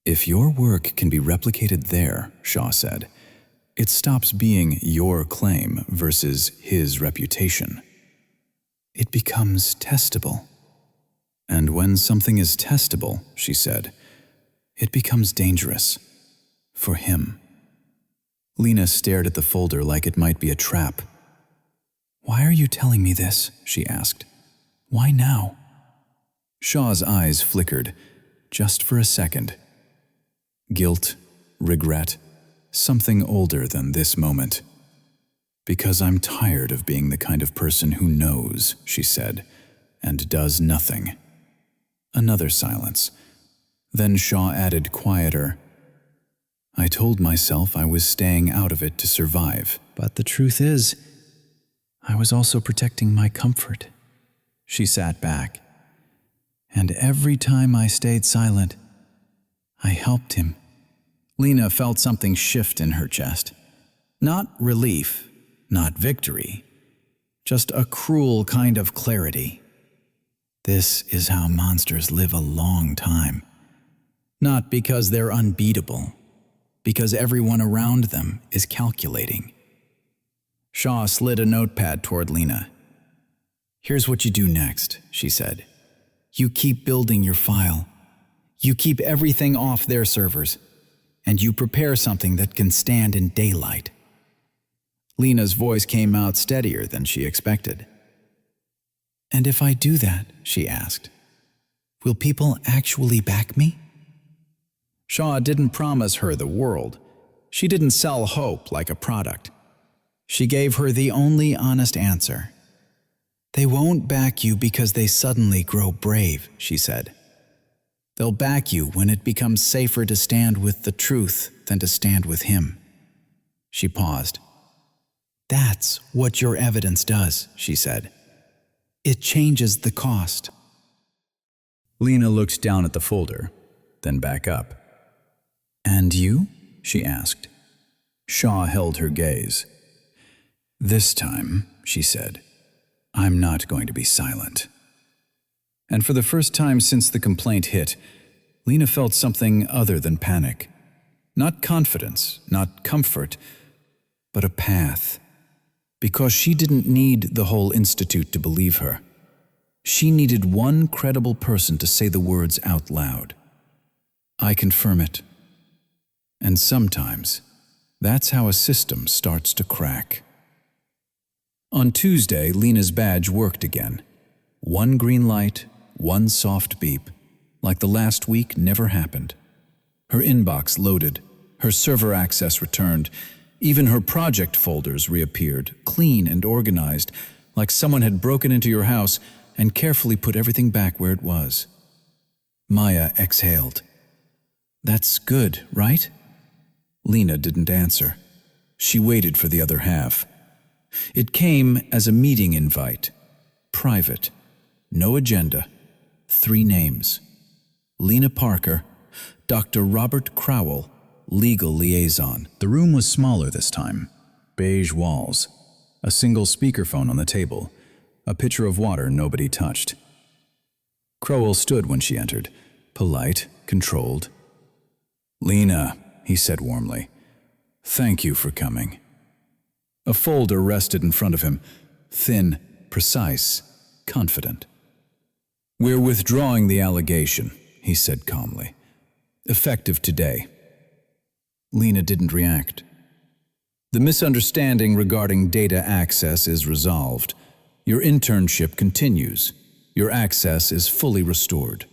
"If your work can be replicated there," Shaw said, "it stops being your claim versus his reputation. It becomes testable." "And when something is testable," she said, "it becomes dangerous. For him." Lena stared at the folder like it might be a trap. "Why are you telling me this?" she asked. "Why now?" Shaw's eyes flickered, just for a second. Guilt, regret, something older than this moment. "Because I'm tired of being the kind of person who knows," she said, "and does nothing." Another silence. Then Shaw added quieter, "I told myself I was staying out of it to survive, but the truth is, I was also protecting my comfort." She sat back. "And every time I stayed silent, I helped him." Lena felt something shift in her chest. Not relief, not victory, just a cruel kind of clarity. This is how monsters live a long time. Not because they're unbeatable, because everyone around them is calculating. Shaw slid a notepad toward Lena. "Here's what you do next," she said. "You keep building your file. You keep everything off their servers, and you prepare something that can stand in daylight." Lena's voice came out steadier than she expected. "And if I do that," she asked, "will people actually back me?" Shaw didn't promise her the world. She didn't sell hope like a product. She gave her the only honest answer. "They won't back you because they suddenly grow brave," she said. "They'll back you when it becomes safer to stand with the truth than to stand with him." She paused. "That's what your evidence does," she said. "It changes the cost." Lena looked down at the folder, then back up. "And you?" she asked. Shaw held her gaze. "This time," she said, "I'm not going to be silent." And for the first time since the complaint hit, Lena felt something other than panic. Not confidence, not comfort, but a path. Because she didn't need the whole institute to believe her. She needed one credible person to say the words out loud. "I confirm it." And sometimes, that's how a system starts to crack. On Tuesday, Lena's badge worked again. One green light, one soft beep, like the last week never happened. Her inbox loaded, her server access returned, even her project folders reappeared, clean and organized, like someone had broken into your house and carefully put everything back where it was. Maya exhaled. "That's good, right?" Lena didn't answer. She waited for the other half. It came as a meeting invite. Private. No agenda. 3 names. Lena Parker, Dr. Robert Crowell, legal liaison. The room was smaller this time. Beige walls. A single speakerphone on the table. A pitcher of water nobody touched. Crowell stood when she entered. Polite, controlled. "Lena," he said warmly, "thank you for coming." A folder rested in front of him, thin, precise, confident. "We're withdrawing the allegation," he said calmly. "Effective today." Lena didn't react. "The misunderstanding regarding data access is resolved. Your internship continues. Your access is fully restored."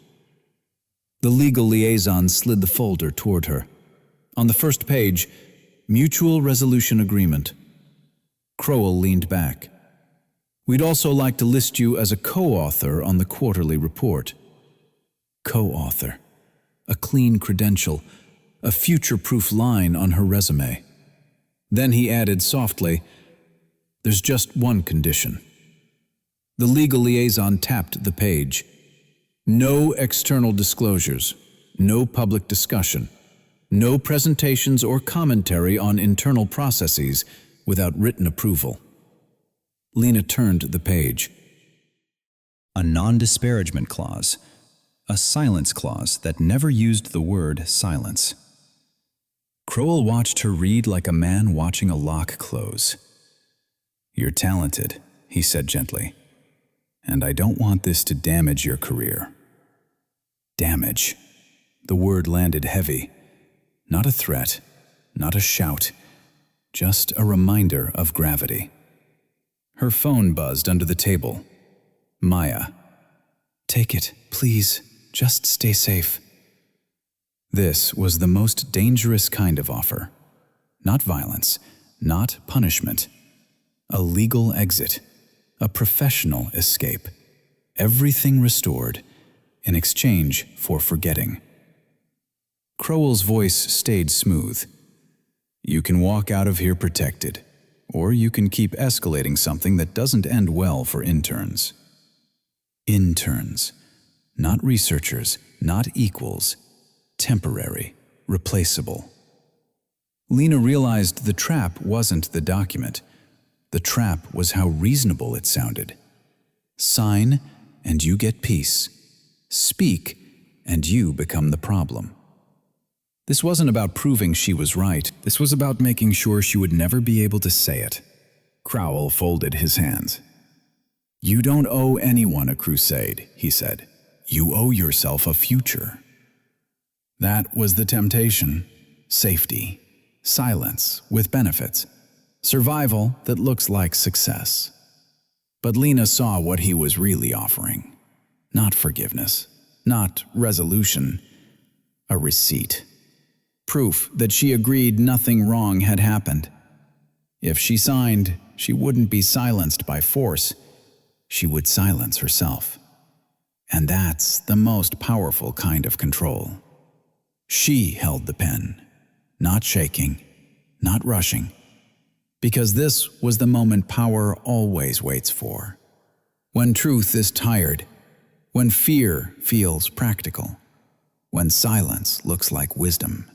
The legal liaison slid the folder toward her. On the first page, Mutual Resolution Agreement. Crowell leaned back. "We'd also like to list you as a co-author on the quarterly report." Co-author. A clean credential. A future-proof line on her resume. Then he added softly, "There's just one condition." The legal liaison tapped the page. "No external disclosures. No public discussion. No presentations or commentary on internal processes without written approval." Lena turned the page. A non-disparagement clause. A silence clause that never used the word silence. Crowell watched her read like a man watching a lock close. "You're talented," he said gently, "and I don't want this to damage your career." Damage. The word landed heavy. Not a threat, not a shout, just a reminder of gravity. Her phone buzzed under the table. Maya. "Take it, please. Just stay safe." This was the most dangerous kind of offer. Not violence, not punishment. A legal exit. A professional escape. Everything restored in exchange for forgetting. Crowell's voice stayed smooth. "You can walk out of here protected, or you can keep escalating something that doesn't end well for interns." Interns. Not researchers, not equals. Temporary, replaceable. Lena realized the trap wasn't the document. The trap was how reasonable it sounded. Sign, and you get peace. Speak, and you become the problem. This wasn't about proving she was right. This was about making sure she would never be able to say it. Crowell folded his hands. "You don't owe anyone a crusade," he said. "You owe yourself a future." That was the temptation. Safety. Silence with benefits. Survival that looks like success. But Lena saw what he was really offering. Not forgiveness. Not resolution. A receipt. Proof that she agreed nothing wrong had happened. If she signed, she wouldn't be silenced by force. She would silence herself. And that's the most powerful kind of control. She held the pen, not shaking, not rushing, because this was the moment power always waits for. When truth is tired, when fear feels practical, when silence looks like wisdom.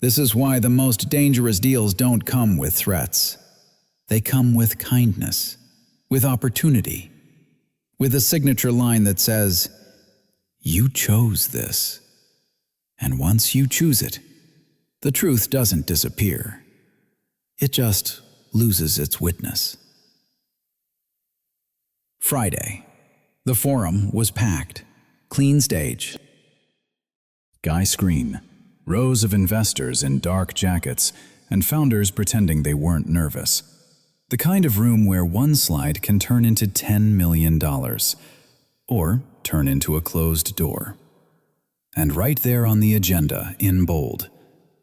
This is why the most dangerous deals don't come with threats. They come with kindness, with opportunity, with a signature line that says, "You chose this." And once you choose it, the truth doesn't disappear. It just loses its witness. Friday. The forum was packed. Clean stage. Guy screen. Rows of investors in dark jackets and founders pretending they weren't nervous. The kind of room where one slide can turn into $10 million, or turn into a closed door. And right there on the agenda, in bold,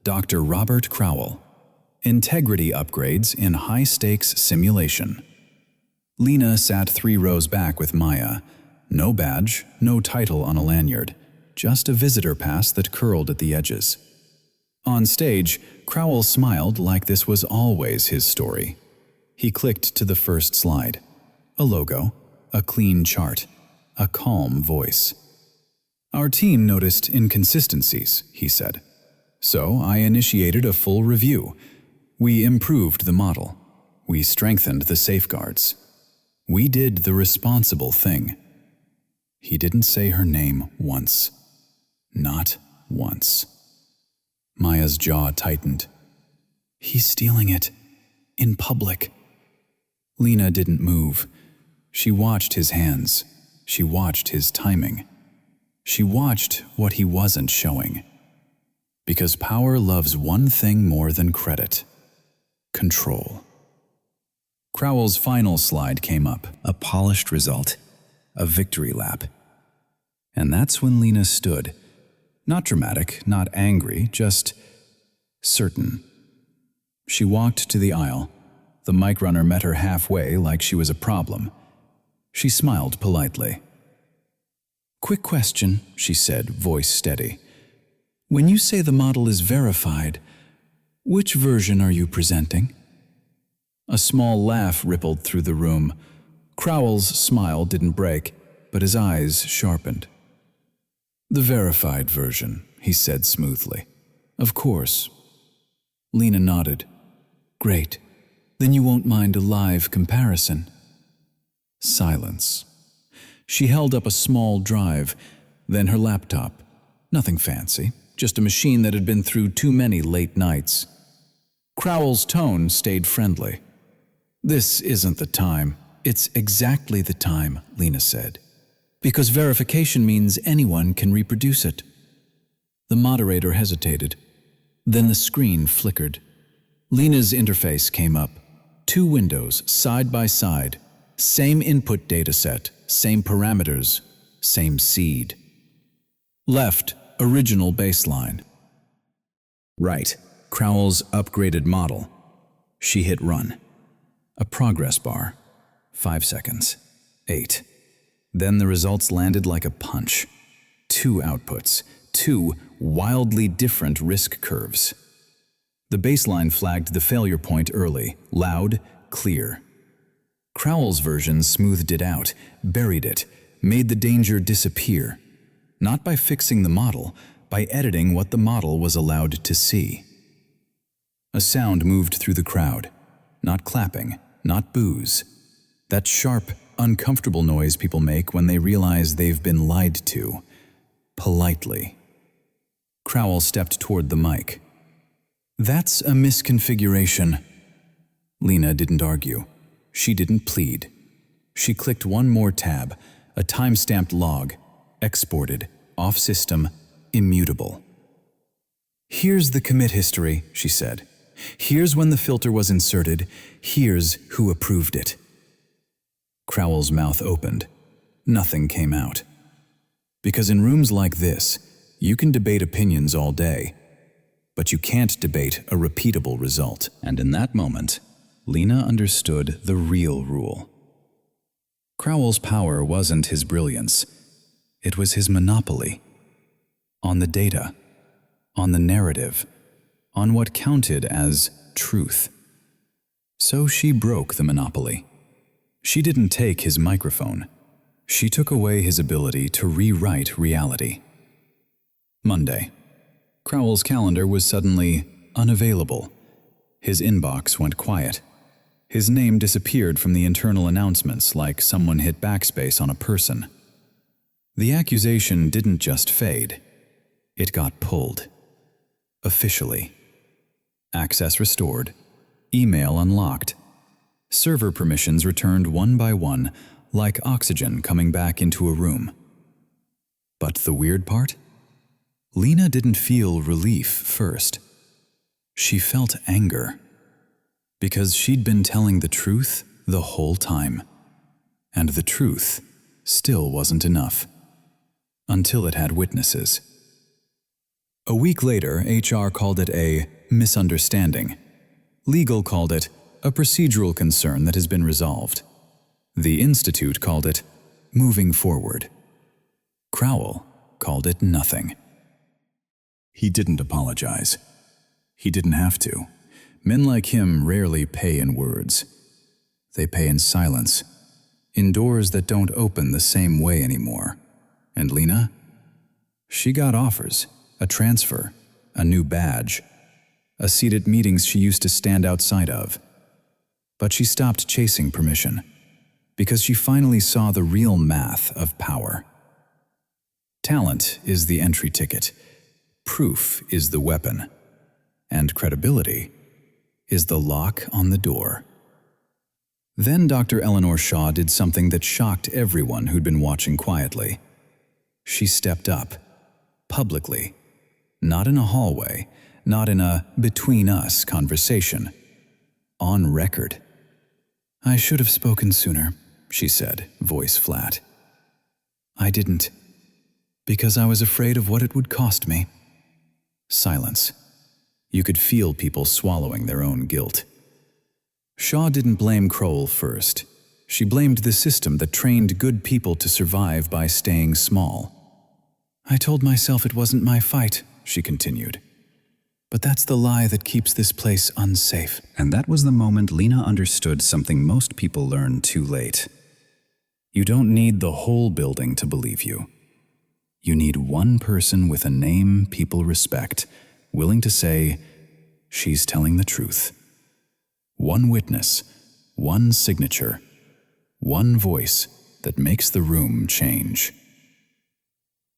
Dr. Robert Crowell, Integrity Upgrades in High-Stakes Simulation. Lena sat 3 rows back with Maya. No badge, no title on a lanyard, just a visitor pass that curled at the edges. On stage, Crowell smiled like this was always his story. He clicked to the first slide. A logo, a clean chart, a calm voice. "Our team noticed inconsistencies," he said. "So I initiated a full review. We improved the model. We strengthened the safeguards. We did the responsible thing." He didn't say her name once. Not once. Maya's jaw tightened. He's stealing it. In public. Lena didn't move. She watched his hands. She watched his timing. She watched what he wasn't showing. Because power loves one thing more than credit. Control. Crowell's final slide came up, a polished result, a victory lap. And that's when Lena stood. Not dramatic, not angry, just certain. She walked to the aisle. The mic runner met her halfway like she was a problem. She smiled politely. "Quick question," she said, voice steady. "When you say the model is verified, which version are you presenting?" A small laugh rippled through the room. Crowell's smile didn't break, but his eyes sharpened. "The verified version," he said smoothly. "Of course." Lena nodded. "Great. Then you won't mind a live comparison." Silence. She held up a small drive, then her laptop. Nothing fancy, just a machine that had been through too many late nights. Crowell's tone stayed friendly. "This isn't the time. It's exactly the time," Lena said. "Because verification means anyone can reproduce it." The moderator hesitated. Then the screen flickered. Lena's interface came up. 2 windows, side by side. Same input data set, same parameters, same seed. Left, original baseline. Right, Crowell's upgraded model. She hit run. A progress bar. 5 seconds. 8. Then the results landed like a punch. 2 outputs. 2 wildly different risk curves. The baseline flagged the failure point early, loud, clear. Crowell's version smoothed it out, buried it, made the danger disappear. Not by fixing the model, by editing what the model was allowed to see. A sound moved through the crowd. Not clapping, not boos. That sharp, uncomfortable noise people make when they realize they've been lied to. Politely. Crowell stepped toward the mic. "That's a misconfiguration." Lena didn't argue. She didn't plead. She clicked one more tab, a time-stamped log, exported, off-system, immutable. "Here's the commit history," she said. "Here's when the filter was inserted. Here's who approved it." Crowell's mouth opened. Nothing came out. Because in rooms like this, you can debate opinions all day, but you can't debate a repeatable result. And in that moment, Lena understood the real rule. Crowell's power wasn't his brilliance. It was his monopoly. On the data, on the narrative, on what counted as truth. So she broke the monopoly. She didn't take his microphone. She took away his ability to rewrite reality. Monday. Crowell's calendar was suddenly unavailable. His inbox went quiet. His name disappeared from the internal announcements like someone hit backspace on a person. The accusation didn't just fade. It got pulled. Officially. Access restored. Email unlocked. Server permissions returned one by one, like oxygen coming back into a room. But the weird part? Lena didn't feel relief first. She felt anger. Because she'd been telling the truth the whole time. And the truth still wasn't enough. Until it had witnesses. A week later, HR called it a misunderstanding. Legal called it a procedural concern that has been resolved. The Institute called it moving forward. Crowell called it nothing. He didn't apologize. He didn't have to. Men like him rarely pay in words. They pay in silence, in doors that don't open the same way anymore. And Lena? She got offers, a transfer, a new badge, a seat at meetings she used to stand outside of. But she stopped chasing permission, because she finally saw the real math of power. Talent is the entry ticket, proof is the weapon, and credibility is the lock on the door. Then Dr. Eleanor Shaw did something that shocked everyone who'd been watching quietly. She stepped up, publicly, not in a hallway, not in a between-us conversation, on record. "I should have spoken sooner," she said, voice flat. "I didn't, because I was afraid of what it would cost me." Silence. You could feel people swallowing their own guilt. Shaw didn't blame Crowell first. She blamed the system that trained good people to survive by staying small. "I told myself it wasn't my fight," she continued. "But that's the lie that keeps this place unsafe." And that was the moment Lena understood something most people learn too late. You don't need the whole building to believe you. You need one person with a name people respect, willing to say, "She's telling the truth." One witness, one signature, one voice that makes the room change.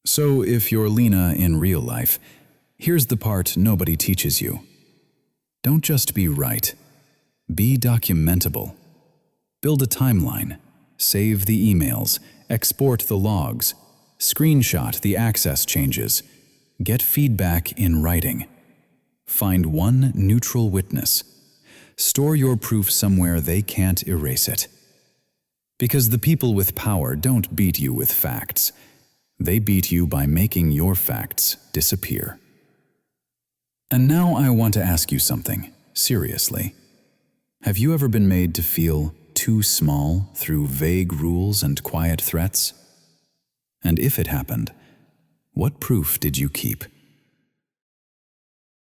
So if you're Lena in real life, here's the part nobody teaches you. Don't just be right. Be documentable. Build a timeline. Save the emails. Export the logs. Screenshot the access changes. Get feedback in writing. Find one neutral witness. Store your proof somewhere they can't erase it. Because the people with power don't beat you with facts. They beat you by making your facts disappear. And now I want to ask you something, seriously. Have you ever been made to feel too small through vague rules and quiet threats? And if it happened, what proof did you keep?